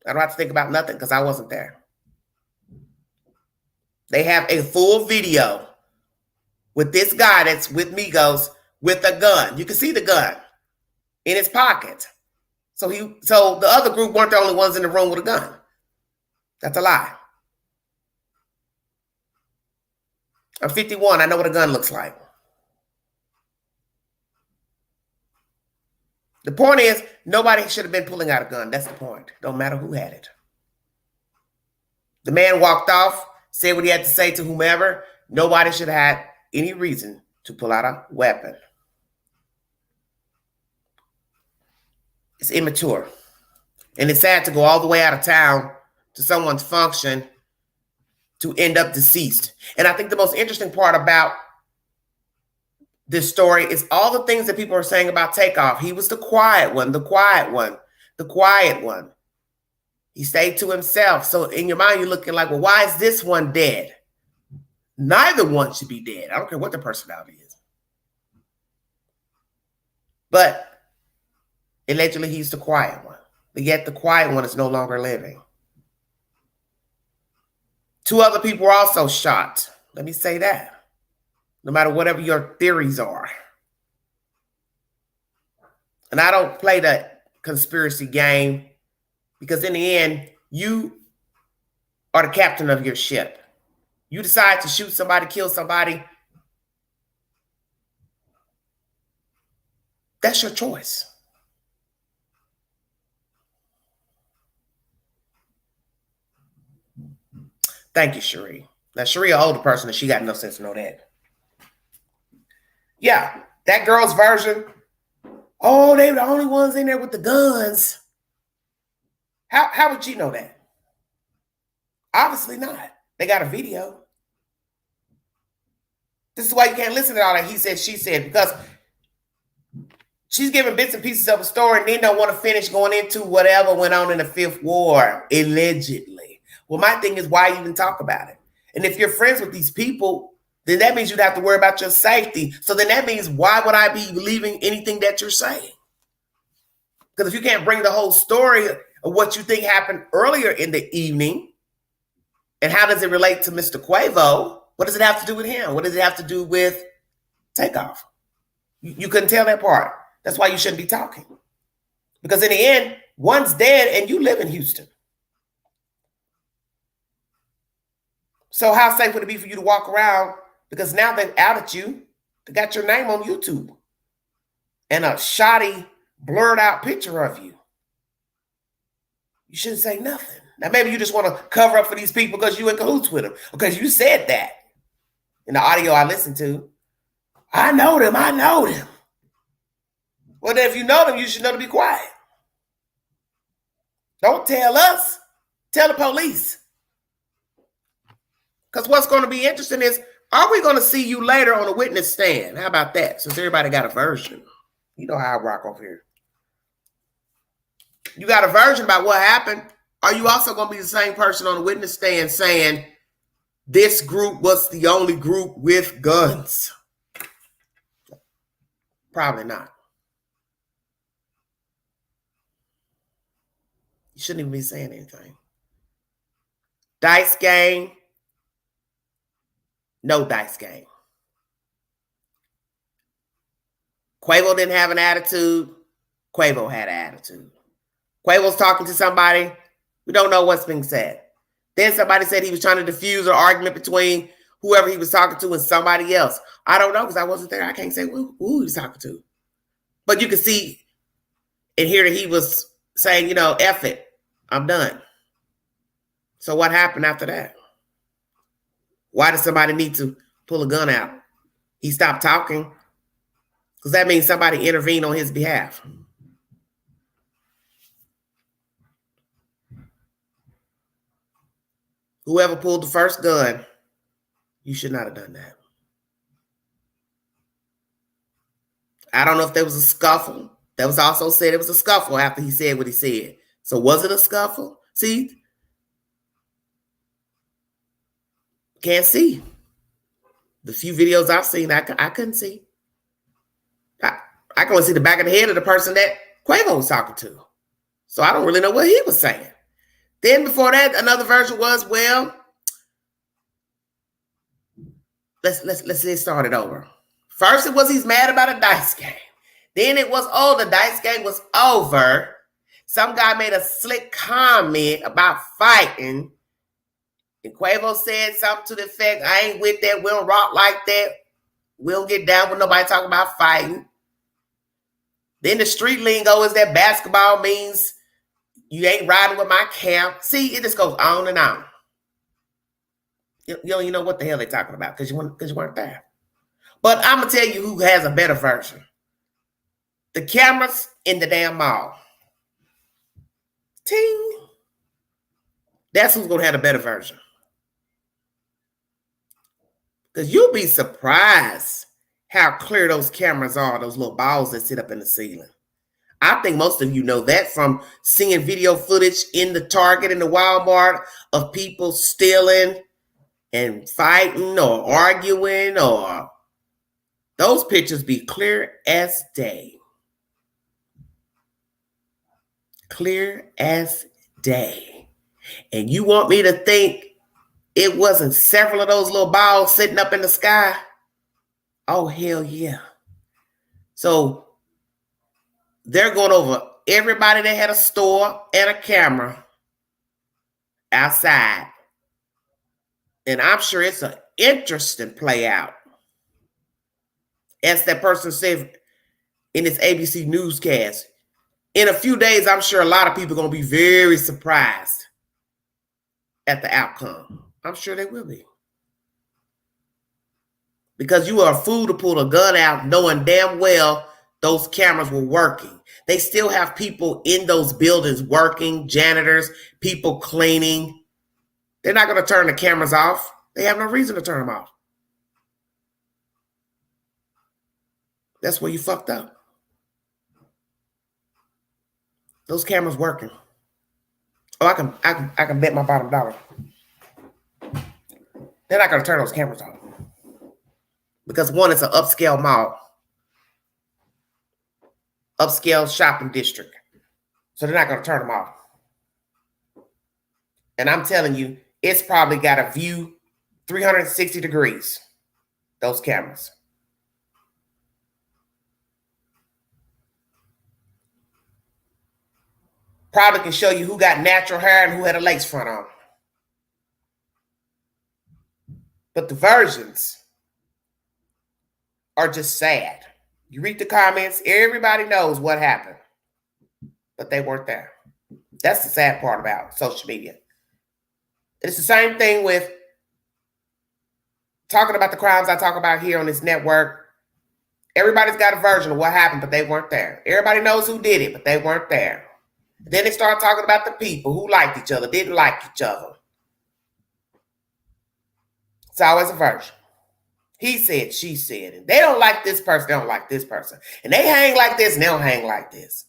I don't have to think about nothing because I wasn't there. They have a full video with this guy that's with Migos with a gun. You can see the gun in his pocket. So the other group weren't the only ones in the room with a gun. That's a lie. I'm 51. I know what a gun looks like. The point is, nobody should have been pulling out a gun. That's the point. Don't matter who had it. The man walked off, said what he had to say to whomever. Nobody should have had any reason to pull out a weapon. It's immature. And it's sad to go all the way out of town to someone's function to end up deceased. And I think the most interesting part about this story is all the things that people are saying about Takeoff. He was the quiet one, the quiet one, the quiet one. He stayed to himself. So in your mind, you're looking like, well, why is this one dead? Neither one should be dead. I don't care what the personality is. But allegedly, he's the quiet one. But yet the quiet one is no longer living. 2 other people were also shot. Let me say that. No matter whatever your theories are. And I don't play that conspiracy game because in the end, you are the captain of your ship. You decide to shoot somebody, kill somebody. That's your choice. Thank you, Cherie. Now, Cherie, an older person, and she got no sense to know that. Yeah, that girl's version. Oh, they were the only ones in there with the guns. How would you know that? Obviously not. They got a video. This is why you can't listen to all that he said, she said, because she's giving bits and pieces of a story and then don't want to finish going into whatever went on in the 5th War, allegedly. Well, my thing is, why even talk about it? And if you're friends with these people, then that means you'd have to worry about your safety. So then that means, why would I be believing anything that you're saying? Because if you can't bring the whole story of what you think happened earlier in the evening, and how does it relate to Mr. Quavo? What does it have to do with him? What does it have to do with Takeoff? You couldn't tell that part. That's why you shouldn't be talking. Because in the end, one's dead and you live in Houston. So how safe would it be for you to walk around? Because now they've outed you. They got your name on YouTube. And a shoddy, blurred out picture of you. You shouldn't say nothing. Now, maybe you just want to cover up for these people because you in cahoots with them. Because you said that. in the audio I listened to. I know them. I know them. Well, then if you know them, you should know to be quiet. Don't tell us. Tell the police. Because what's going to be interesting is, are we going to see you later on a witness stand? How about that? Since everybody got a version. You know how I rock over here. You got a version about what happened. Are you also going to be the same person on the witness stand saying this group was the only group with guns? Probably not. You shouldn't even be saying anything. Dice game. No dice game. Quavo didn't have an attitude. Quavo had an attitude. Quavo's talking to somebody. We don't know what's being said. Then somebody said he was trying to diffuse an argument between whoever he was talking to and somebody else. I don't know because I wasn't there. I can't say who he was talking to. But you can see and hear that he was saying, you know, F it. I'm done. So what happened after that? Why did somebody need to pull a gun out? He stopped talking because that means somebody intervened on his behalf. Whoever pulled the first gun, you should not have done that. I don't know if there was a scuffle. That was also said it was a scuffle after he said what he said. So was it a scuffle? See? Can't see. The few videos I've seen, I couldn't see. I can only see the back of the head of the person that Quavo was talking to. So I don't really know what he was saying. Then before that, another version was, well, let's get started over. First it was he's mad about a dice game. Then it was, oh, the dice game was over. Some guy made a slick comment about fighting. And Quavo said something to the effect, I ain't with that. We don't rock like that. We don't get down with nobody talking about fighting. Then the street lingo is that basketball means you ain't riding with my camp. See, it just goes on and on. You don't even know what the hell they're talking about because you weren't there. But I'm going to tell you who has a better version. The cameras in the damn mall. Ting. That's who's going to have a better version. Because you'll be surprised how clear those cameras are, those little balls that sit up in the ceiling. I think most of you know that from seeing video footage in the Target and the Walmart of people stealing and fighting or arguing, or those pictures be clear as day. Clear as day. And you want me to think it wasn't several of those little balls sitting up in the sky? Oh, hell yeah. So they're going over everybody that had a store and a camera outside. And I'm sure it's an interesting play out. As that person said in this ABC newscast, in a few days, I'm sure a lot of people are going to be very surprised at the outcome. I'm sure they will be. Because you are a fool to pull a gun out knowing damn well those cameras were working. They still have people in those buildings working, janitors, people cleaning. They're not going to turn the cameras off. They have no reason to turn them off. That's where you fucked up. Those cameras working. Oh, I can bet my bottom dollar. They're not going to turn those cameras off. Because one, it's an upscale mall. Upscale shopping district. So they're not going to turn them off. And I'm telling you, it's probably got a view 360 degrees. Those cameras. Probably can show you who got natural hair and who had a lace front on. But the versions are just sad. You read the comments, everybody knows what happened. But they weren't there. That's the sad part about social media. It's the same thing with talking about the crimes I talk about here on this network. Everybody's got a version of what happened, but they weren't there. Everybody knows who did it, but they weren't there. Then they start talking about the people who liked each other, didn't like each other. It's always a version. He said, she said, and they don't like this person, they don't like this person. And they hang like this, and they don't hang like this.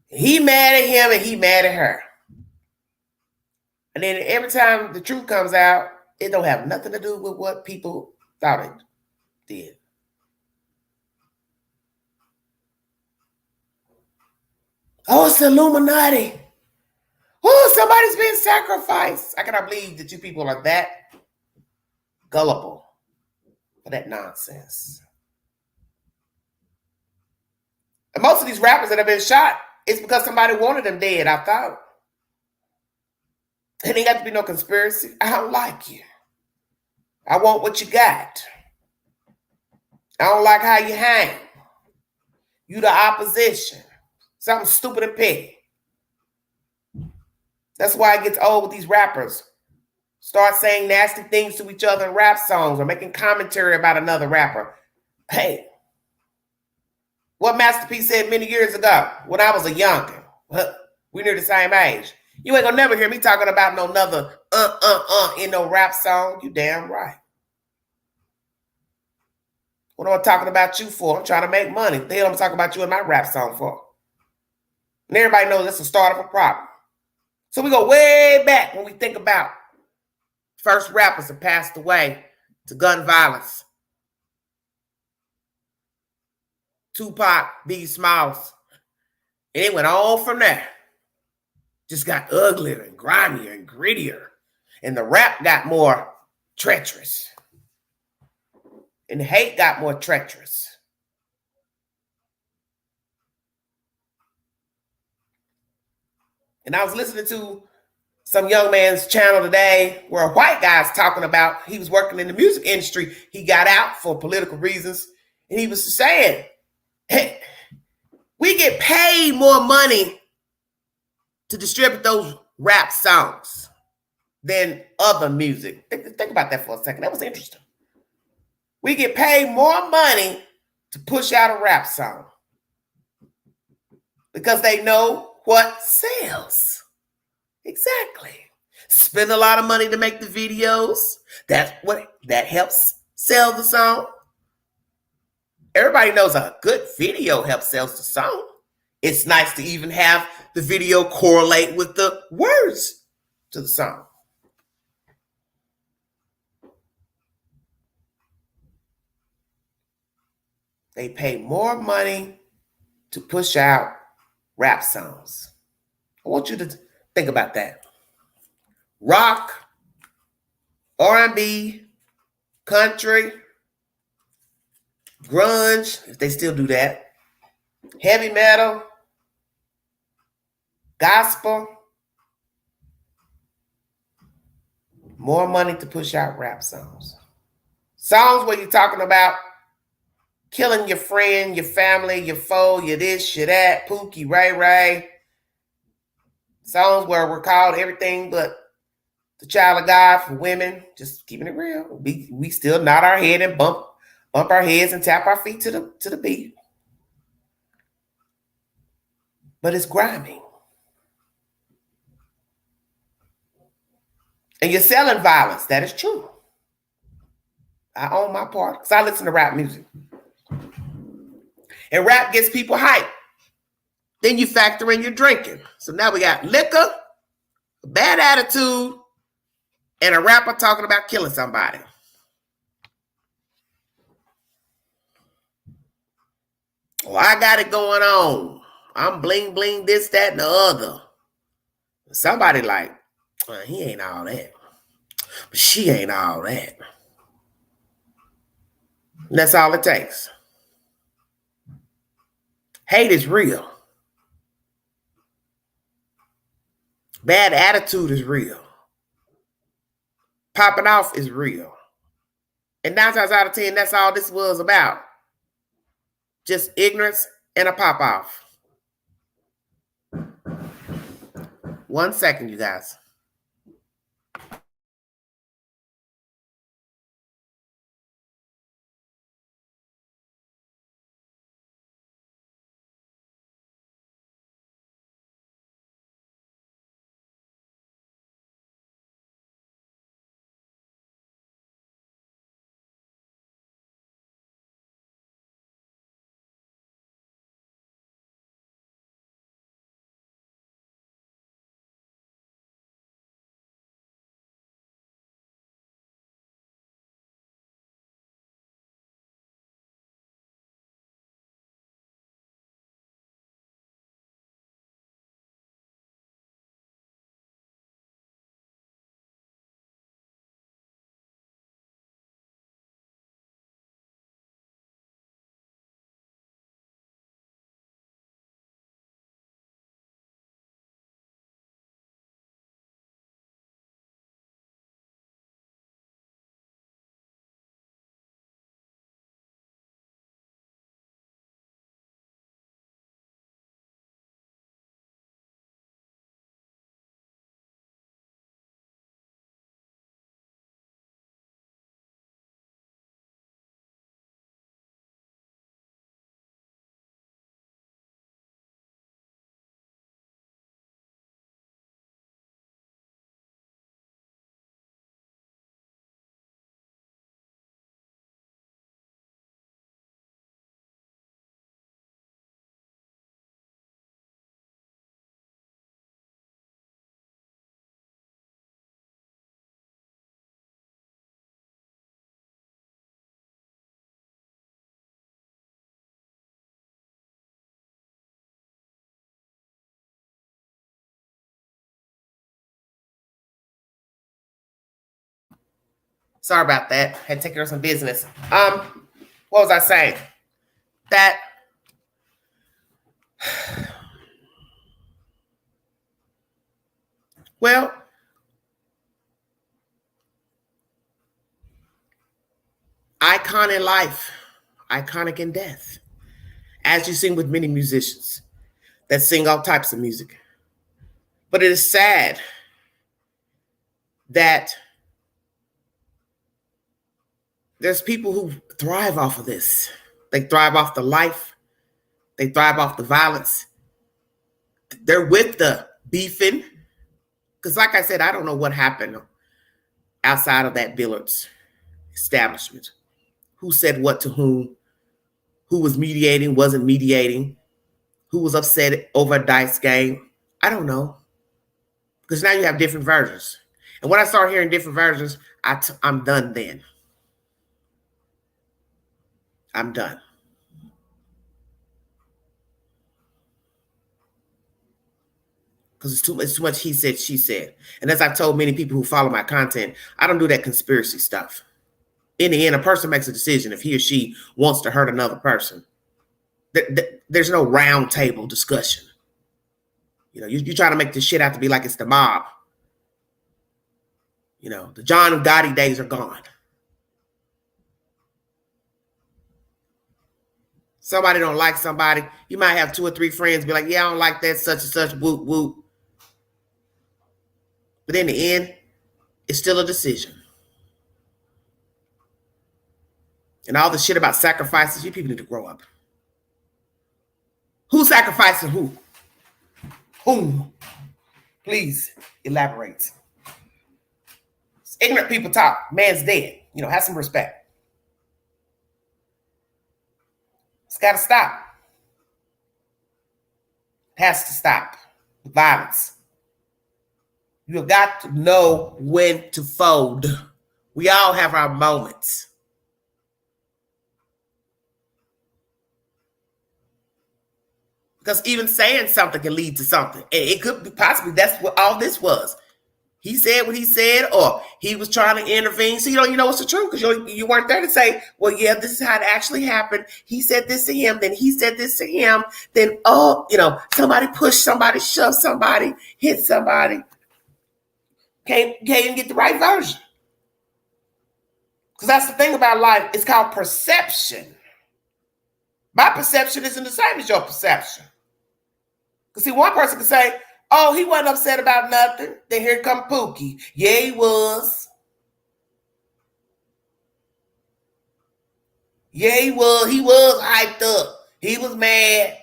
He mad at him, and he mad at her. And then every time the truth comes out, it don't have nothing to do with what people thought it did. Oh, it's the Illuminati. Oh, somebody's being sacrificed. I cannot believe that you people are that gullible for that nonsense. And most of these rappers that have been shot, it's because somebody wanted them dead, I thought. It ain't got to be no conspiracy. I don't like you. I want what you got. I don't like how you hang. You the opposition. Something stupid and petty. That's why it gets old with these rappers. Start saying nasty things to each other in rap songs or making commentary about another rapper. Hey, what Master P said many years ago when I was a youngin'. We near the same age. You ain't gonna never hear me talking about no another in no rap song. You damn right. What am I talking about you for? I'm trying to make money. The hell I'm talking about you in my rap song for? And everybody knows that's the start of a problem. So we go way back when we think about first rappers that passed away to gun violence. Tupac, Biggie Smalls. And it went on from there. Just got uglier and grimier and grittier. And the rap got more treacherous. And the hate got more treacherous. And I was listening to some young man's channel today where a white guy's talking about he was working in the music industry. He got out for political reasons. And he was saying, hey, we get paid more money to distribute those rap songs than other music. Think about that for a second. That was interesting. We get paid more money to push out a rap song because they know what sells. Exactly. Spend a lot of money to make the videos. That helps sell the song. Everybody knows a good video helps sell the song. It's nice to even have the video correlate with the words to the song. They pay more money to push out rap songs. I want you to think about that. Rock, R&B, country, grunge, if they still do that, heavy metal, gospel, more money to push out rap songs. Songs where you're talking about killing your friend, your family, your foe, your this, your that, Pookie, Ray Ray. Songs where we're called everything but the child of God for women. Just keeping it real. We still nod our head and bump our heads and tap our feet to the beat. But it's grimy. And you're selling violence. That is true. I own my part because I listen to rap music. And rap gets people hyped. Then you factor in your drinking. So now we got liquor, a bad attitude, and a rapper talking about killing somebody. Oh, I got it going on. I'm bling bling this, that, and the other. Somebody like, he ain't all that. But she ain't all that. And that's all it takes. Hate is real. Bad attitude is real. Popping off is real. And 9 times out of 10, that's all this was about. Just ignorance and a pop off. 1 second, you guys. Sorry about that. Had to take care of some business. What was I saying? That well, icon in life, iconic in death. As you've seen with many musicians that sing all types of music. But it is sad that there's people who thrive off of this. They thrive off the life. They thrive off the violence. They're with the beefing. Because like I said, I don't know what happened outside of that Billard's establishment. Who said what to whom? Who was mediating, wasn't mediating? Who was upset over a dice game? I don't know. Because now you have different versions. And when I start hearing different versions, I'm done then. I'm done. Because it's too much he said, she said. And as I've told many people who follow my content, I don't do that conspiracy stuff. In the end, a person makes a decision if he or she wants to hurt another person. There's no round table discussion. You know, you try to make this shit out to be like it's the mob. You know, the John Gotti days are gone. Somebody don't like somebody. You might have 2 or 3 friends be like, yeah, I don't like that, such and such, whoop, whoop. But in the end, it's still a decision. And all the shit about sacrifices, you people need to grow up. Who's sacrificing who? Whom? Please elaborate. Ignorant people talk. Man's dead. You know, have some respect. It's got to stop. It has to stop. The violence. You have got to know when to fold. We all have our moments. Because even saying something can lead to something. And it could be possibly that's what all this was. He said what he said, or he was trying to intervene. So you know what's the truth, because you weren't there to say, well, yeah, this is how it actually happened. He said this to him, then he said this to him, then somebody pushed somebody, shoved somebody, hit somebody. Can't even get the right version. Because that's the thing about life. It's called perception. My perception isn't the same as your perception. Because see, one person can say, oh, he wasn't upset about nothing. Then here come Pookie. Yeah, he was. Yeah, he was. He was hyped up. He was mad.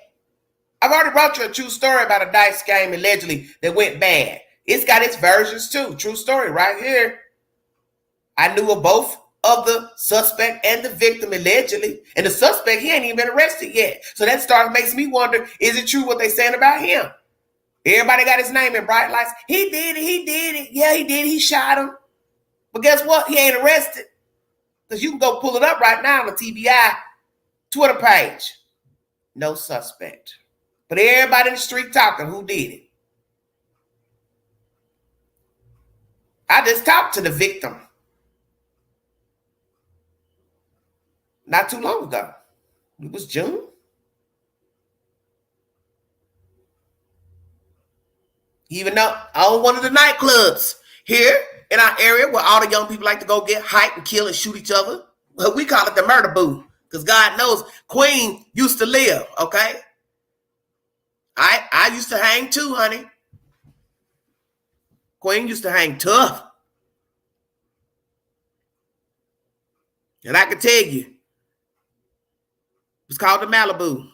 I've already brought you a true story about a dice game allegedly that went bad. It's got its versions too. True story right here. I knew of both of the suspect and the victim allegedly. And the suspect, he ain't even been arrested yet. So that makes me wonder, is it true what they saying about him? Everybody got his name in bright lights. He did it. Yeah, he did. He shot him. But guess what? He ain't arrested. Because you can go pull it up right now on the TBI Twitter page. No suspect. But everybody in the street talking who did it. I just talked to the victim not too long ago. It was June. Even though I own one of the nightclubs here in our area where all the young people like to go get hyped and kill and shoot each other. Well, we call it the murder boo. Because God knows Queen used to live, okay? I used to hang too, honey. Queen used to hang tough. And I can tell you, it's called the Malibu.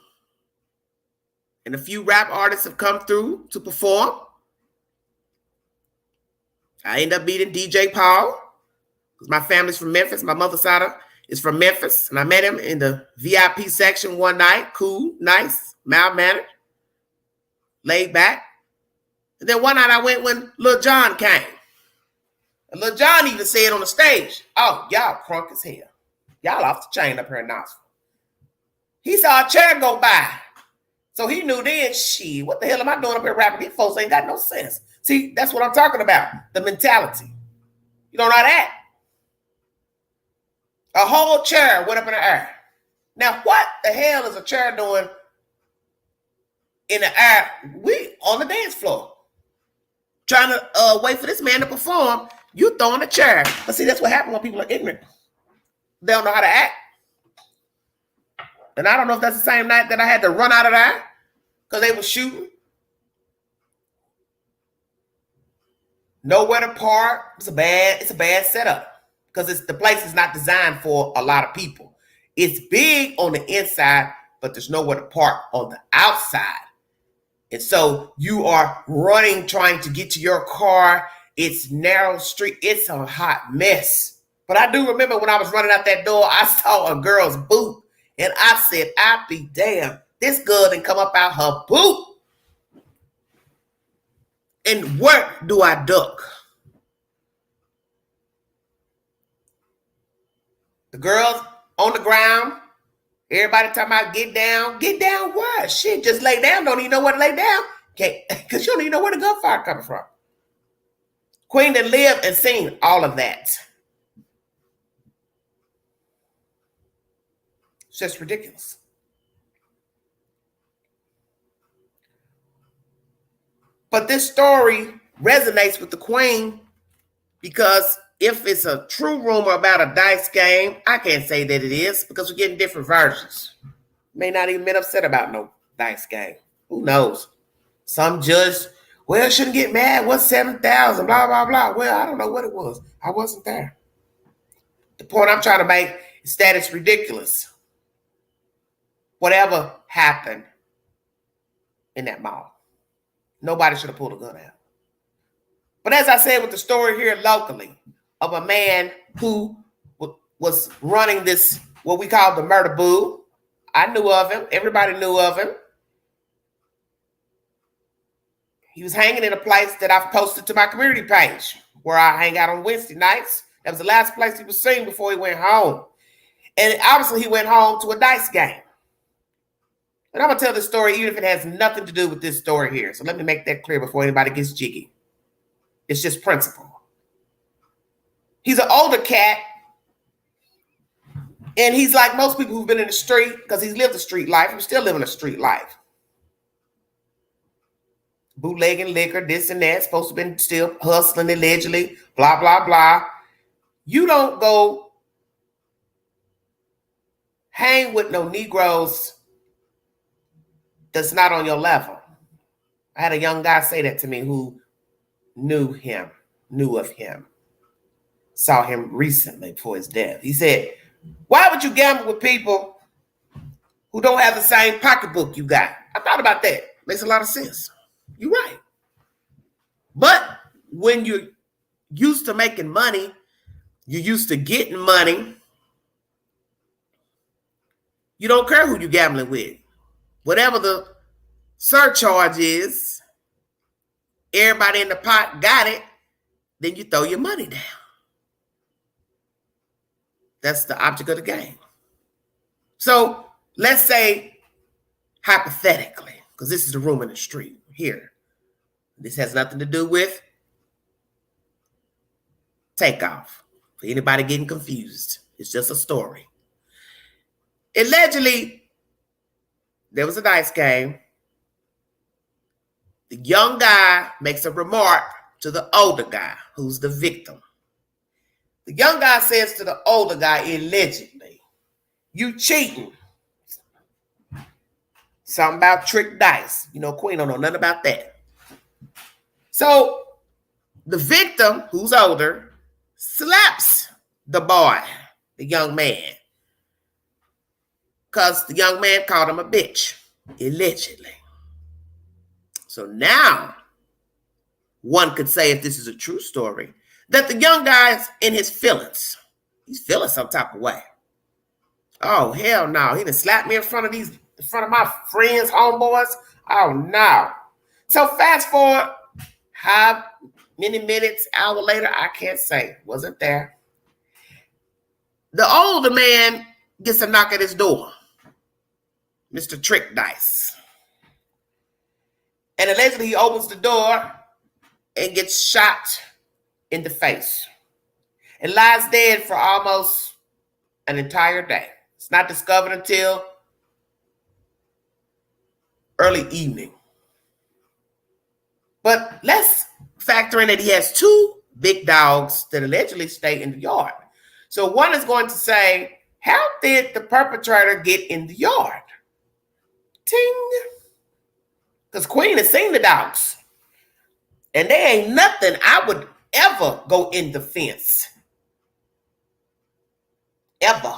And a few rap artists have come through to perform. I ended up meeting DJ Paul because my family's from Memphis. My mother's side is from Memphis. And I met him in the VIP section one night. Cool, nice, mild-mannered, laid back. And then one night I went when Lil Jon came. And Lil Jon even said on the stage, oh, y'all crunk as hell. Y'all off the chain up here in Knoxville. He saw a chair go by. So he knew then, shit, what the hell am I doing up here rapping? These folks ain't got no sense. See, that's what I'm talking about. The mentality. You don't know that. A whole chair went up in the air. Now, what the hell is a chair doing in the air? We on the dance floor. Trying to wait for this man to perform. You throwing a chair. But see, that's what happens when people are ignorant. They don't know how to act. And I don't know if that's the same night that I had to run out of there because they were shooting. Nowhere to park. It's a bad setup because the place is not designed for a lot of people. It's big on the inside, but there's nowhere to park on the outside. And so you are running, trying to get to your car. It's narrow street. It's a hot mess. But I do remember when I was running out that door, I saw a girl's boot. And I said, I be damned. This girl didn't come up out her boot. And where do I duck? The girls on the ground. Everybody talking about get down. Get down where? Shit, just lay down. Don't even know where to lay down. Okay, because you don't even know where the gunfire coming from. Queen that lived and seen all of that. It's just ridiculous. But this story resonates with the queen because if it's a true rumor about a dice game, I can't say that it is because we're getting different versions. May not even been upset about no dice game. Who knows? Some judge, well, shouldn't get mad. What's 7,000? Blah, blah, blah. Well, I don't know what it was. I wasn't there. The point I'm trying to make is that it's ridiculous. Whatever happened in that mall, nobody should have pulled a gun out. But as I said with the story here locally of a man who was running this, what we call the murder boo. I knew of him. Everybody knew of him. He was hanging in a place that I've posted to my community page where I hang out on Wednesday nights. That was the last place he was seen before he went home. And obviously he went home to a dice game. And I'm going to tell this story even if it has nothing to do with this story here. So let me make that clear before anybody gets jiggy. It's just principle. He's an older cat. And he's like most people who've been in the street because he's lived a street life. He's still living a street life. Bootlegging liquor, this and that. Supposed to have been still hustling allegedly. Blah, blah, blah. You don't go hang with no Negroes that's not on your level. I had a young guy say that to me who knew of him, saw him recently before his death. He said, why would you gamble with people who don't have the same pocketbook you got? I thought about that. Makes a lot of sense. You're right. But when you're used to making money, you're used to getting money, you don't care who you're gambling with. Whatever the surcharge is, everybody in the pot got it, then you throw your money down. That's the object of the game. So let's say, hypothetically, because this is the room in the street here. This has nothing to do with Takeoff. For anybody getting confused, it's just a story. Allegedly, there was a dice game. The young guy makes a remark to the older guy, who's the victim. The young guy says to the older guy, allegedly, you cheating. Something about trick dice. You know, Queen don't know nothing about that. So the victim, who's older, slaps the boy, the young man, because the young man called him a bitch, allegedly. So now, one could say, if this is a true story, that the young guy's in his feelings. He's feeling some type of way. Oh, hell no. He done slapped me in front of my friends, homeboys. Oh, no. So fast forward, how many minutes, hour later, I can't say. Wasn't there. The older man gets a knock at his door. Mr. Trick Dice. And allegedly he opens the door and gets shot in the face and lies dead for almost an entire day. It's not discovered until early evening. But let's factor in that he has two big dogs that allegedly stay in the yard. So one is going to say, how did the perpetrator get in the yard? Ting. Because Queen has seen the dogs. And there ain't nothing I would ever go in the fence. Ever.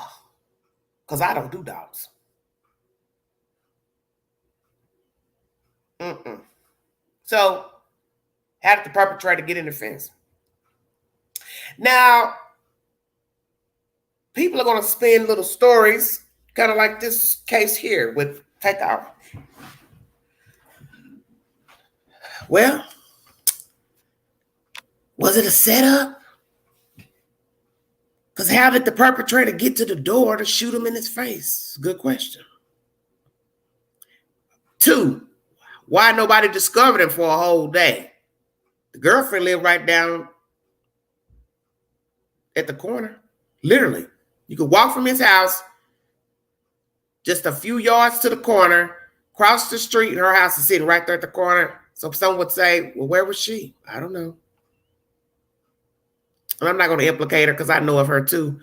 Because I don't do dogs. So, how did the perpetrator get in the fence? Now, people are going to spin little stories, kind of like this case here with Takeoff. Well, was it a setup? Because how did the perpetrator get to the door to shoot him in his face? Good question. 2, why nobody discovered him for a whole day? The girlfriend lived right down at the corner. Literally. You could walk from his house just a few yards to the corner, cross the street, and her house is sitting right there at the corner. So someone would say, well, where was she? I don't know. And I'm not going to implicate her because I know of her too.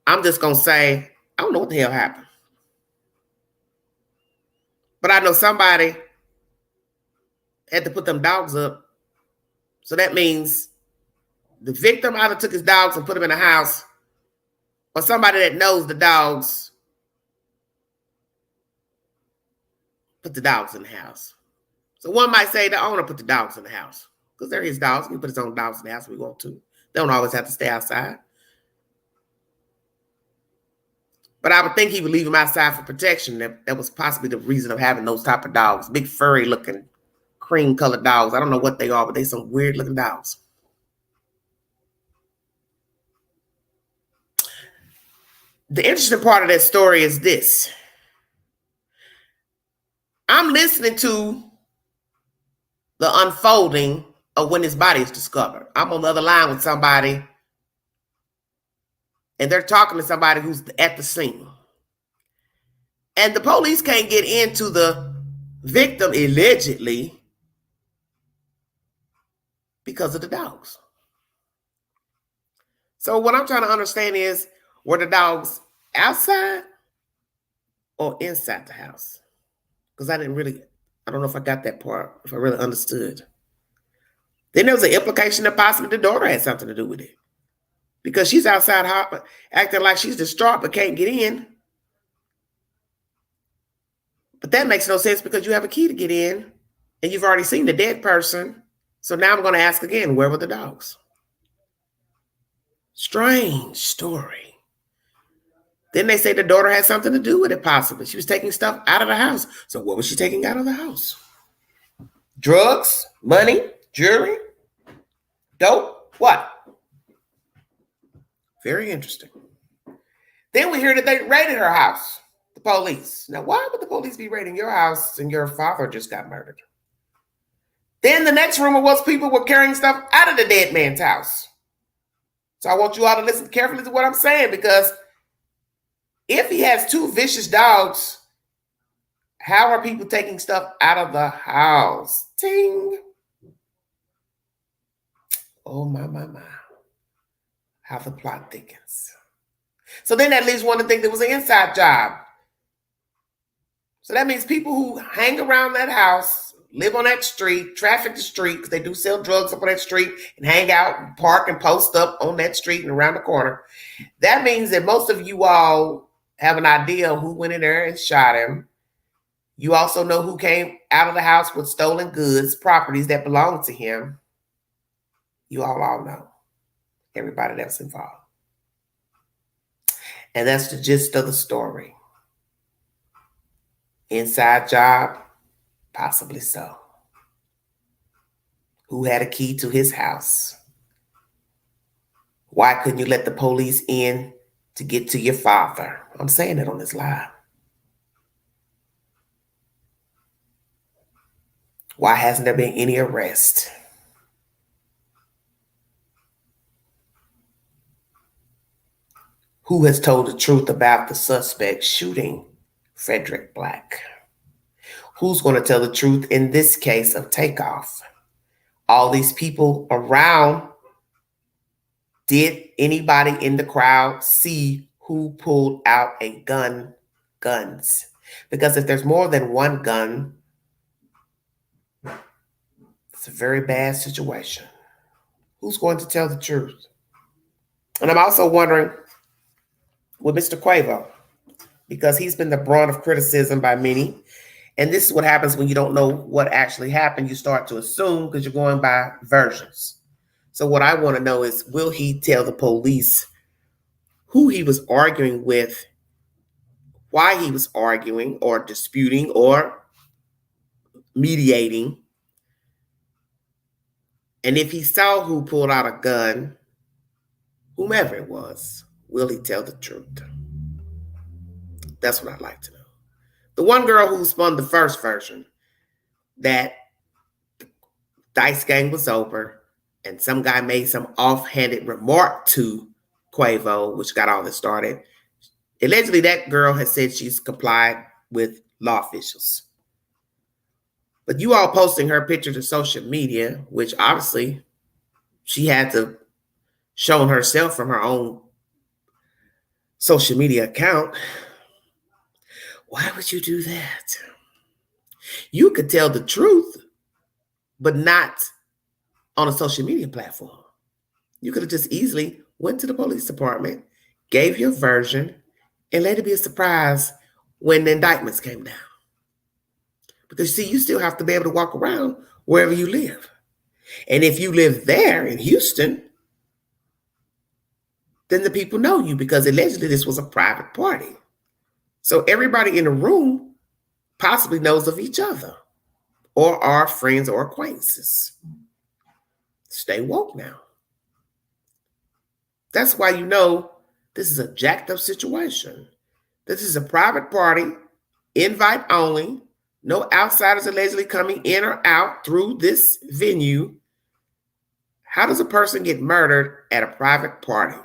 I'm just going to say, I don't know what the hell happened. But I know somebody had to put them dogs up. So that means the victim either took his dogs and put them in a house, or somebody that knows the dogs put the dogs in the house. So one might say the owner put the dogs in the house because they're his dogs. He can put his own dogs in the house if we want to. They don't always have to stay outside. But I would think he would leave them outside for protection. That was possibly the reason of having those type of dogs. Big furry looking cream colored dogs. I don't know what they are, but they're some weird looking dogs. The interesting part of that story is this. I'm listening to the unfolding of when his body is discovered. I'm on the other line with somebody, and they're talking to somebody who's at the scene. And the police can't get into the victim allegedly because of the dogs. So what I'm trying to understand is, were the dogs outside or inside the house? Because I don't know if I got that part, if I really understood. Then there was an implication that possibly the daughter had something to do with it. Because she's outside acting like she's distraught but can't get in. But that makes no sense because you have a key to get in and you've already seen the dead person. So now I'm going to ask again, where were the dogs? Strange story. Then they say the daughter had something to do with it possibly. She was taking stuff out of the house. So what was she taking out of the house? Drugs, money, jewelry, dope, what? Very interesting. Then we hear that they raided her house, the police. Now, why would the police be raiding your house and your father just got murdered? Then the next rumor was people were carrying stuff out of the dead man's house. So I want you all to listen carefully to what I'm saying, because if he has two vicious dogs, how are people taking stuff out of the house? Ting. Oh, my. How the plot thickens. So then that leaves one to think there was an inside job. So that means people who hang around that house, live on that street, traffic the street, because they do sell drugs up on that street, and hang out and park and post up on that street and around the corner. That means that most of you all have an idea of who went in there and shot him. You also know who came out of the house with stolen goods, properties that belonged to him. You all know. Everybody that's involved. And that's the gist of the story. Inside job? Possibly so. Who had a key to his house? Why couldn't you let the police in to get to your father? I'm saying it on this live. Why hasn't there been any arrest? who has told the truth about the suspect shooting Frederick Black? Who's going to tell the truth in this case of Takeoff? All these people around, did anybody in the crowd see who pulled out a guns? Because if there's more than one gun, it's a very bad situation. Who's going to tell the truth? And I'm also wondering with Mr. Quavo, because he's been the brunt of criticism by many. And this is what happens when you don't know what actually happened. You start to assume because you're going by versions. So what I want to know is, will he tell the police who he was arguing with, why he was arguing or disputing or mediating? And if he saw who pulled out a gun, whomever it was, will he tell the truth? That's what I'd like to know. The one girl who spun the first version, that Dice Gang was over and some guy made some offhanded remark to Quavo, which got all this started. Allegedly, that girl has said she's complied with law officials. But you all posting her picture to social media, which obviously she had to show herself from her own social media account. Why would you do that? You could tell the truth, but not on a social media platform. You could have just easily went to the police department, gave your version, and let it be a surprise when the indictments came down. Because see, you still have to be able to walk around wherever you live. And if you live there in Houston, then the people know you, because allegedly this was a private party. So everybody in the room possibly knows of each other or are friends or acquaintances. Stay woke now. That's why you know this is a jacked up situation. This is a private party, invite only, no outsiders allegedly coming in or out through this venue. How does a person get murdered at a private party?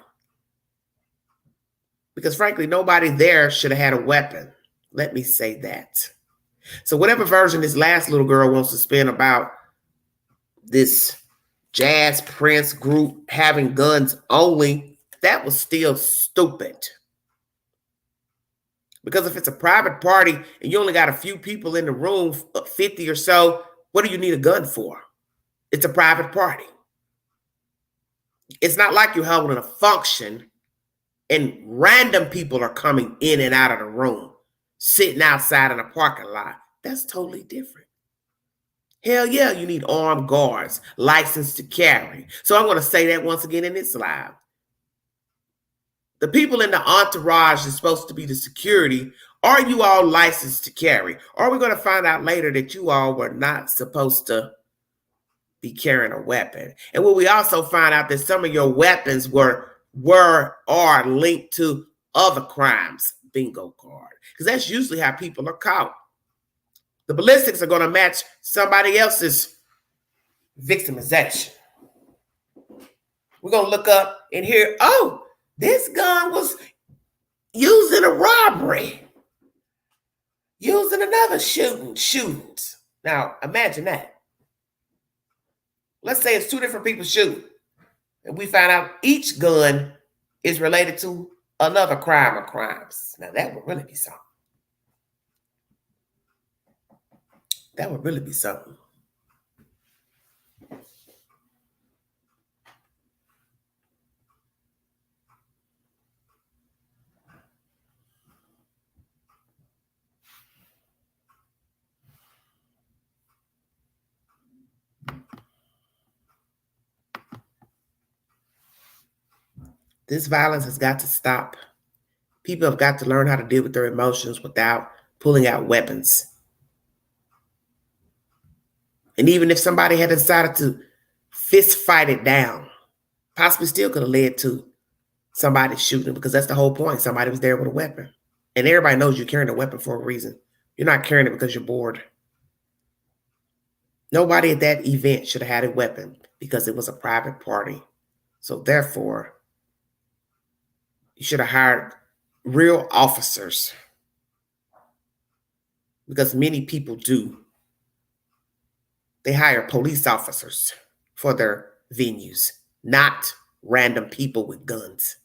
Because frankly, nobody there should have had a weapon. Let me say that. So whatever version this last little girl wants to spin about this jazz Prince group having guns only, that was still stupid. Because if it's a private party and you only got a few people in the room, 50 or so, what do you need a gun for? It's a private party. It's not like you're holding a function and random people are coming in and out of the room, sitting outside in a parking lot. That's totally different. Hell yeah, you need armed guards, licensed to carry. So I'm going to say that once again in this live. The people in the entourage is supposed to be the security. Are you all licensed to carry? Or are we going to find out later that you all were not supposed to be carrying a weapon? And will we also find out that some of your weapons were or linked to other crimes? Bingo card. Because that's usually how people are caught. The ballistics are going to match somebody else's victimization. We're going to look up and hear, oh, this gun was used in a robbery, used in another shootings. Now, imagine that. Let's say it's two different people shooting, and we find out each gun is related to another crime or crimes. Now, that would really be something. That would really be something. This violence has got to stop. People have got to learn how to deal with their emotions without pulling out weapons. And even if somebody had decided to fist fight it down, possibly still could have led to somebody shooting, because that's the whole point. Somebody was there with a weapon. And everybody knows you're carrying a weapon for a reason. You're not carrying it because you're bored. Nobody at that event should have had a weapon because it was a private party. So therefore, You should have hired real officers, because many people do. They hire police officers for their venues, not random people with guns.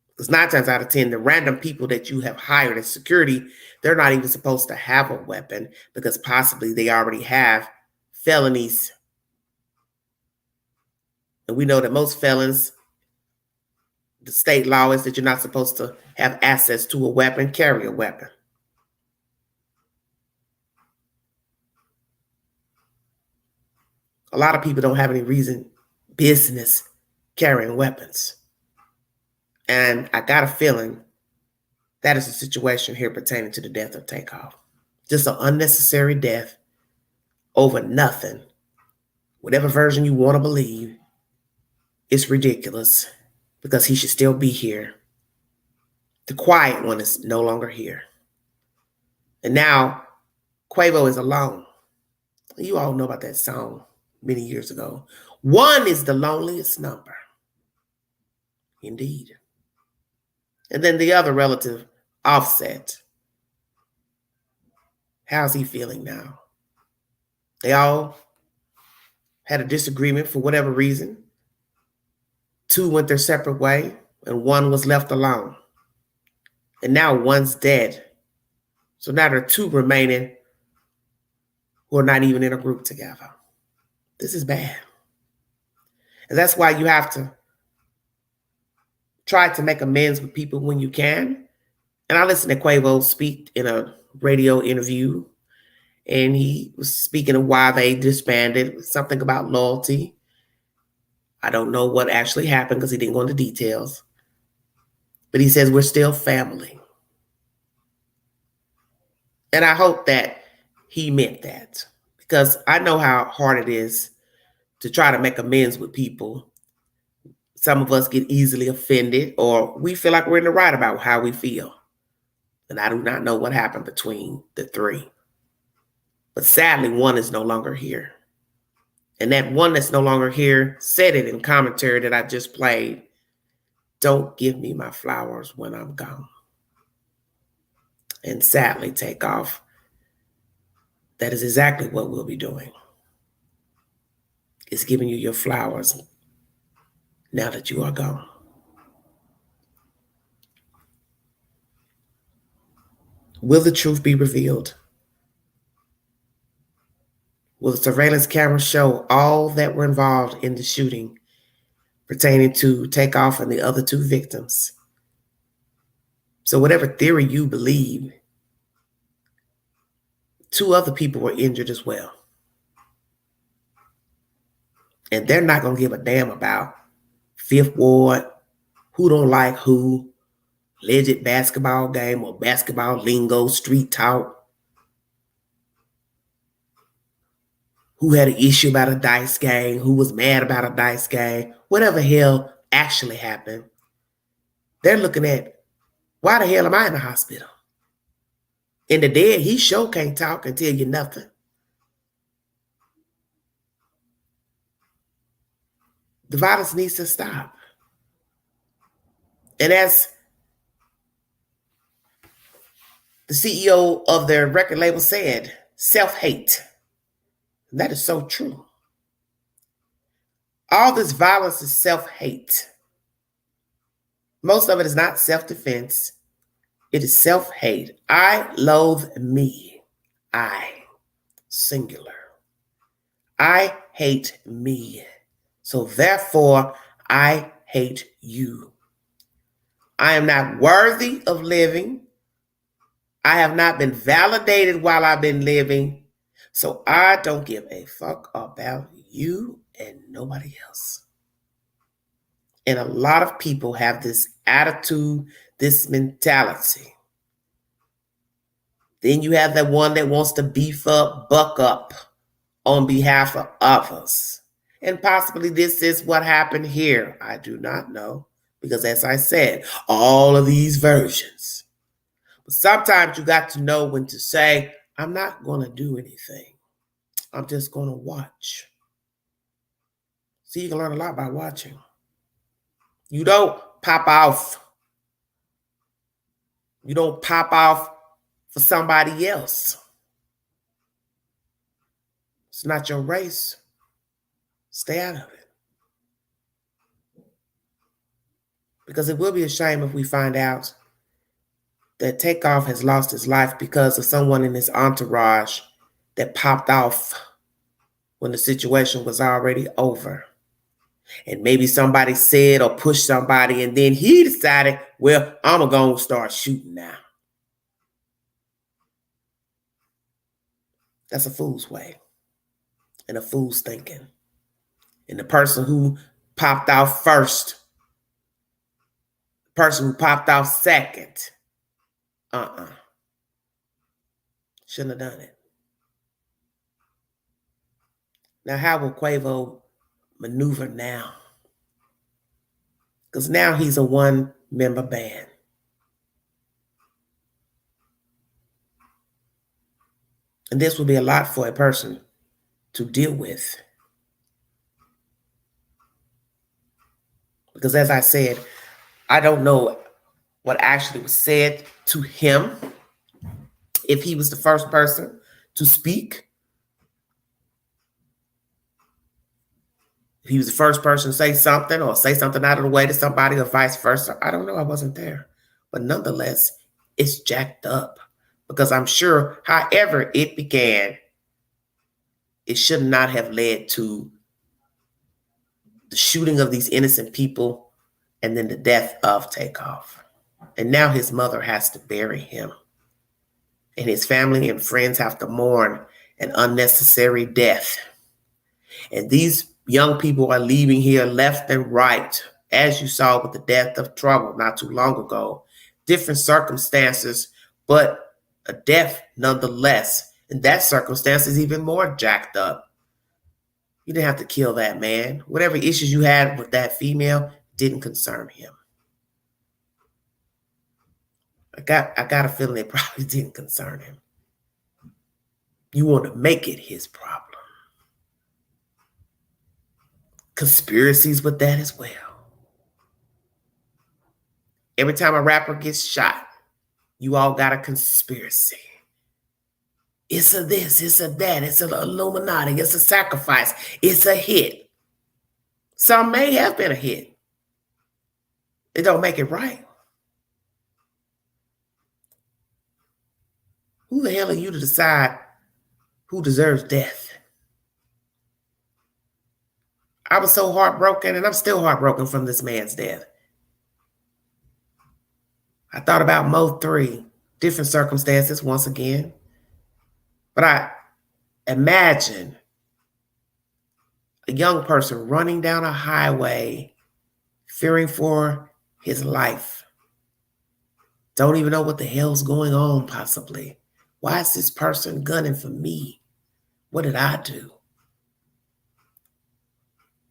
Because 9 times out of 10, the random people that you have hired as security, they're not even supposed to have a weapon, because possibly they already have felonies. And we know that most felons, the state law is that you're not supposed to have access to a weapon, carry a weapon. A lot of people don't have any business carrying weapons. And I got a feeling that is the situation here pertaining to the death of Takeoff. Just an unnecessary death over nothing. Whatever version you want to believe, it's ridiculous, because he should still be here. The quiet one is no longer here. And now Quavo is alone. You all know about that song many years ago. One is the loneliest number. Indeed. And then the other relative, Offset. How's he feeling now? They all had a disagreement for whatever reason. 2 went their separate way, and 1 was left alone. And now 1's dead. So now there are 2 remaining who are not even in a group together. This is bad. And that's why you have to try to make amends with people when you can. And I listened to Quavo speak in a radio interview, and he was speaking of why they disbanded, something about loyalty. I don't know what actually happened because he didn't go into details. But he says we're still family. And I hope that he meant that, because I know how hard it is to try to make amends with people. Some of us get easily offended, or we feel like we're in the right about how we feel. And I do not know what happened between the 3. But sadly, 1 is no longer here. And that 1 that's no longer here said it in commentary that I just played. Don't give me my flowers when I'm gone. And sadly, Takeoff, that is exactly what we'll be doing. It's giving you your flowers now that you are gone. Will the truth be revealed? Will the surveillance camera show all that were involved in the shooting pertaining to Takeoff and the other 2 victims? So whatever theory you believe, 2 other people were injured as well. And they're not going to give a damn about Fifth Ward, who don't like who, alleged basketball game or basketball lingo, street talk, who had an issue about a dice game, who was mad about a dice game, whatever hell actually happened. They're looking at, why the hell am I in the hospital? And the dead, he sure can't talk and tell you nothing. The violence needs to stop. And as the CEO of their record label said, self-hate. And that is so true. All this violence is self-hate. Most of it is not self-defense. It is self-hate. I loathe me. I, singular. I hate me. So therefore, I hate you. I am not worthy of living. I have not been validated while I've been living. So I don't give a fuck about you and nobody else. And a lot of people have this attitude, this mentality. Then you have that one that wants to beef up, buck up on behalf of others. And possibly this is what happened here. I do not know. Because as I said, all of these versions. But sometimes you got to know when to say, I'm not going to do anything. I'm just going to watch. See, you can learn a lot by watching. You don't pop off. You don't pop off for somebody else. It's not your race. Stay out of it. Because it will be a shame if we find out that Takeoff has lost his life because of someone in his entourage that popped off when the situation was already over. And maybe somebody said or pushed somebody, and then he decided, well, I'm going to start shooting now. That's a fool's way and a fool's thinking. And the person who popped off first, the person who popped off second, shouldn't have done it. Now, how will Quavo maneuver now? Because now he's a one-member band. And this will be a lot for a person to deal with. Because as I said, I don't know what actually was said to him. If he was the first person to speak. If he was the first person to say something or say something out of the way to somebody or vice versa. I don't know. I wasn't there. But nonetheless, it's jacked up. Because I'm sure however it began, it should not have led to the shooting of these innocent people and then the death of Takeoff. And now his mother has to bury him. And his family and friends have to mourn an unnecessary death. And these young people are leaving here left and right, as you saw with the death of Trouble not too long ago. Different circumstances, but a death nonetheless. And that circumstance is even more jacked up. You didn't have to kill that man. Whatever issues you had with that female didn't concern him. I got a feeling it probably didn't concern him. You want to make it his problem. Conspiracies with that as well. Every time a rapper gets shot, you all got a conspiracy. It's a this, it's a that, it's an Illuminati, it's a sacrifice, it's a hit. Some may have been a hit. It don't make it right. Who the hell are you to decide who deserves death? I was so heartbroken, and I'm still heartbroken from this man's death. I thought about Mo 3, different circumstances once again. But I imagine a young person running down a highway, fearing for his life. Don't even know what the hell's going on, possibly. Why is this person gunning for me? What did I do?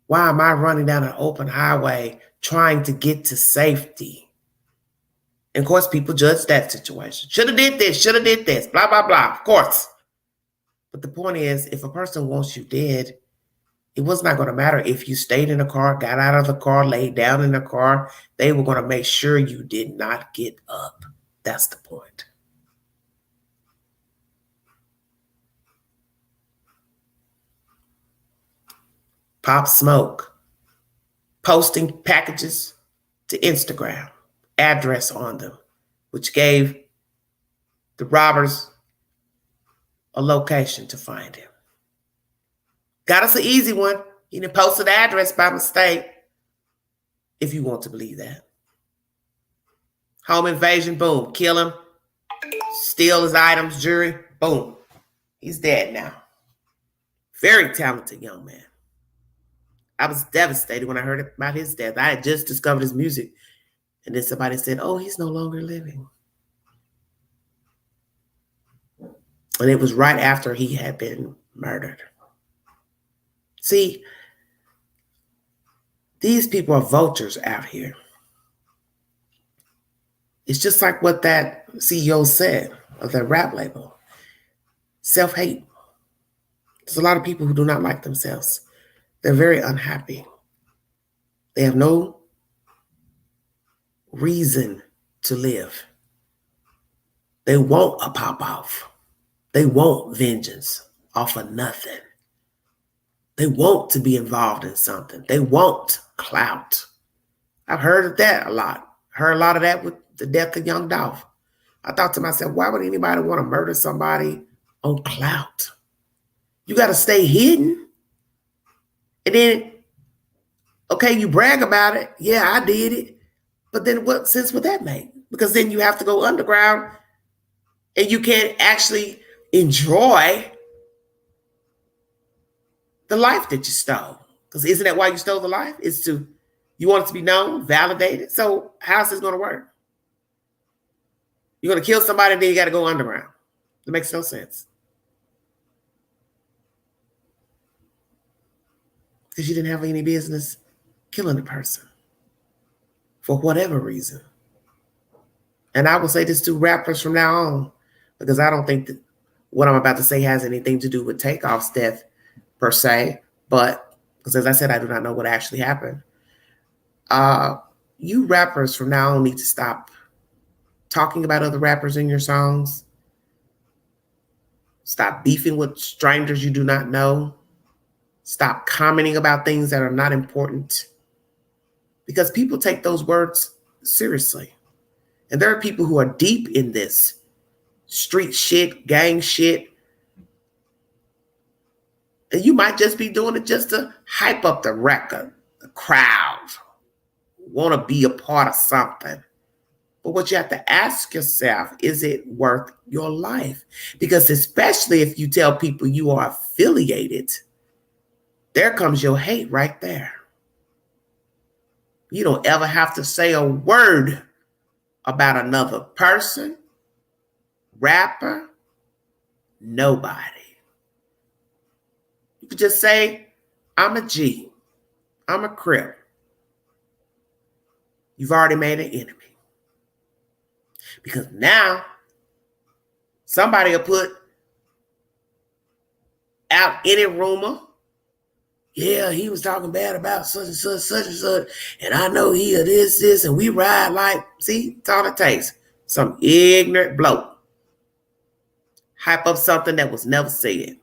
Why am I running down an open highway trying to get to safety? And of course, people judge that situation. Should have did this, should have did this, blah, blah, blah, of course. But the point is, if a person wants you dead, it was not going to matter if you stayed in the car, got out of the car, laid down in the car. They were going to make sure you did not get up. That's the point. Pop Smoke posting packages to Instagram, address on them, which gave the robbers a location to find him. Got us an easy one. He didn't post the address by mistake, if you want to believe that. Home invasion, boom, kill him, steal his items, jewelry, boom. He's dead now. Very talented young man. I was devastated when I heard about his death. I had just discovered his music. And then somebody said, oh, he's no longer living. And it was right after he had been murdered. See, these people are vultures out here. It's just like what that CEO said of that rap label. Self-hate. There's a lot of people who do not like themselves. They're very unhappy. They have no reason to live. They want a pop off. They want vengeance off of nothing. They want to be involved in something. They want clout. I've heard of that a lot. Heard a lot of that with the death of Young Dolph. I thought to myself, why would anybody want to murder somebody on clout? You got to stay hidden. And then, okay, you brag about it. Yeah, I did it. But then what sense would that make? Because then you have to go underground and you can't actually enjoy the life that you stole. Because isn't that why you stole the life? It's to, you want it to be known, validated. So how's this going to work? You're going to kill somebody and then you got to go underground. It makes no sense. Because you didn't have any business killing a person for whatever reason. And I will say this to rappers from now on, because I don't think that what I'm about to say has anything to do with Takeoff's death per se, but because as I said, I do not know what actually happened. You rappers from now on need to stop talking about other rappers in your songs. Stop beefing with strangers you do not know. Stop commenting about things that are not important. Because people take those words seriously. And there are people who are deep in this street shit, gang shit. And you might just be doing it just to hype up the record, the crowd, want to be a part of something. But what you have to ask yourself, is it worth your life? Because especially if you tell people you are affiliated, there comes your hate right there. You don't ever have to say a word about another person, rapper, nobody. You could just say, I'm a G, I'm a Crip. You've already made an enemy. Because now somebody will put out any rumor. Yeah, he was talking bad about such and such, such and such. And I know he a this, and we ride like, see, it's all it takes. Some ignorant bloke. Hype up something that was never said.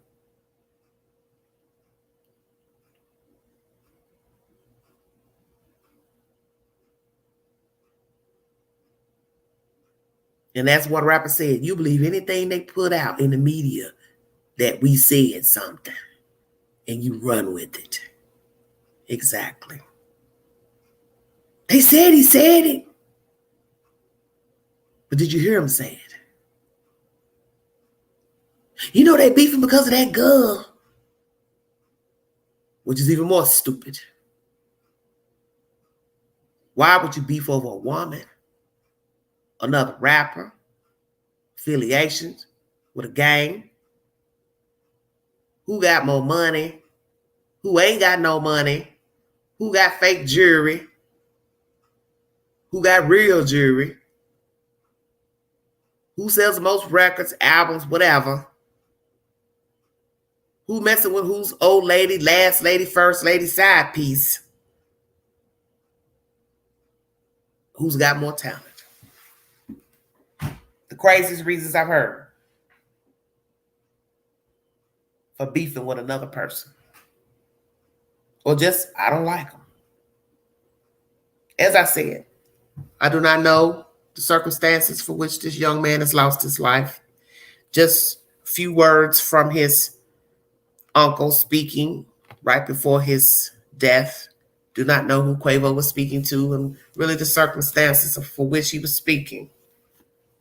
And that's what a rapper said. You believe anything they put out in the media that we said something. And you run with it. Exactly. They said he said it. But did you hear him say it? You know they beefing because of that girl. Which is even more stupid. Why would you beef over a woman? Another rapper? Affiliations with a gang? Who got more money? Who ain't got no money? Who got fake jewelry? Who got real jewelry? Who sells the most records, albums, whatever? Who messing with who's old lady, last lady, first lady, side piece? Who's got more talent? The craziest reasons I've heard for beefing with another person. Or just, I don't like them. As I said, I do not know the circumstances for which this young man has lost his life. Just a few words from his uncle speaking right before his death. Do not know who Quavo was speaking to and really the circumstances for which he was speaking.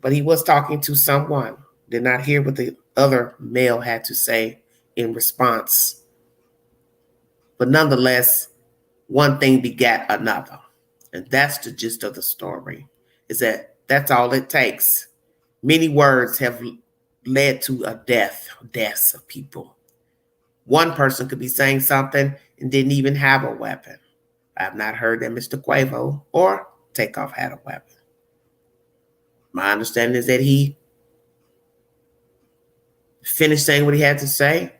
But he was talking to someone. Did not hear what the other male had to say in response. But nonetheless, one thing begat another. And that's the gist of the story, is that that's all it takes. Many words have led to a deaths of people. One person could be saying something and didn't even have a weapon. I have not heard that Mr. Quavo or Takeoff had a weapon. My understanding is that he finished saying what he had to say,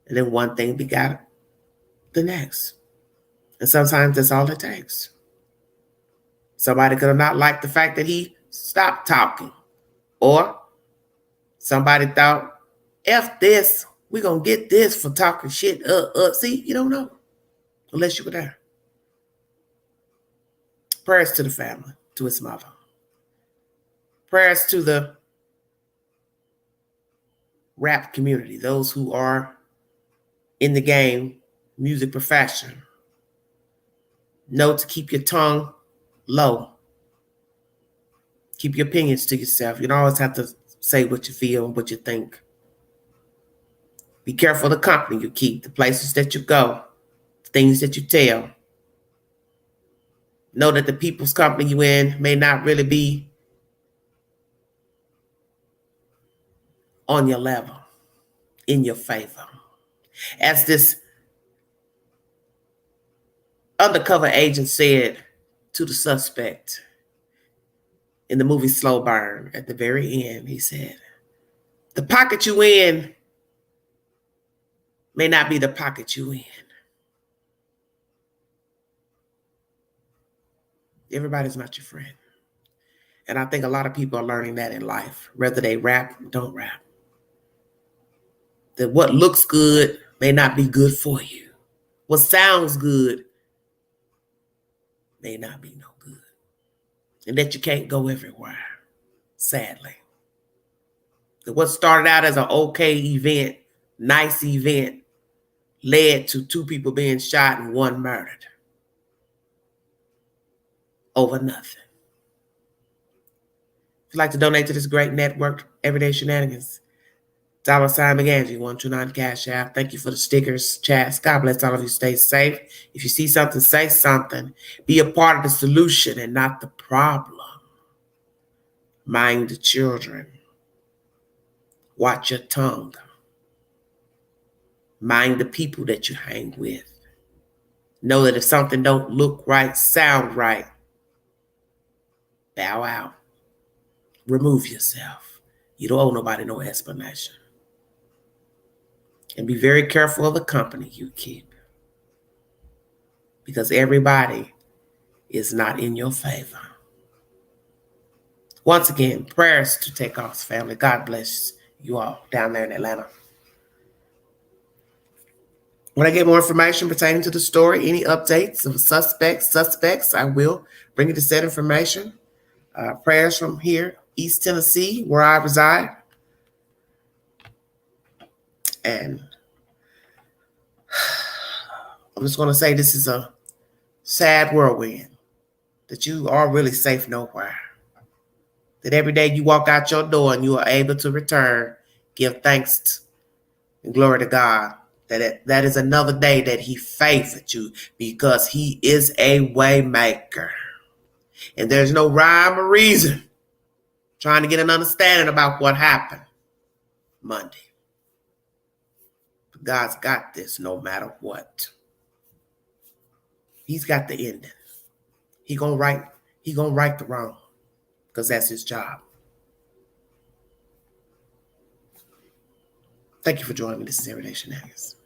and then one thing begot the next. And sometimes that's all it takes. Somebody could have not liked the fact that he stopped talking. Or somebody thought, F this, we're going to get this for talking shit. See, you don't know unless you were there. Prayers to the family, to his mother. Prayers to the rap community, those who are in the game, music profession. Know to keep your tongue low. Keep your opinions to yourself. You don't always have to say what you feel and what you think. Be careful of the company you keep, the places that you go, the things that you tell. Know that the people's company you in may not really be on your level, in your favor. As this undercover agent said to the suspect in the movie Slow Burn at the very end, he said, the pocket you in may not be the pocket you in. Everybody's not your friend. And I think a lot of people are learning that in life, whether they rap or don't rap. That what looks good may not be good for you. What sounds good may not be no good. And that you can't go everywhere, sadly. That what started out as an okay event, nice event, led to 2 people being shot and 1 murdered. Over nothing. If you'd like to donate to this great network, Everyday Shenanigans, $, McAngie, 129 Cash App. Thank you for the stickers, chats. God bless all of you. Stay safe. If you see something, say something. Be a part of the solution and not the problem. Mind the children. Watch your tongue. Mind the people that you hang with. Know that if something don't look right, sound right, bow out. Remove yourself. You don't owe nobody no explanation. And be very careful of the company you keep. Because everybody is not in your favor. Once again, prayers to Takeoff'S family. God bless you all down there in Atlanta. When I get more information pertaining to the story, any updates of suspects, I will bring you the said information. Prayers from here, East Tennessee, where I reside. And I'm just going to say this is a sad whirlwind, that you are really safe nowhere. That every day you walk out your door and you are able to return, give thanks and glory to God. That is another day that he favored you, because he is a way maker. And there's no rhyme or reason trying to get an understanding about what happened Monday. But God's got this no matter what. He's got the ending. He gonna right the wrong, because that's his job. Thank you for joining me. This is Everyday Shenanigans.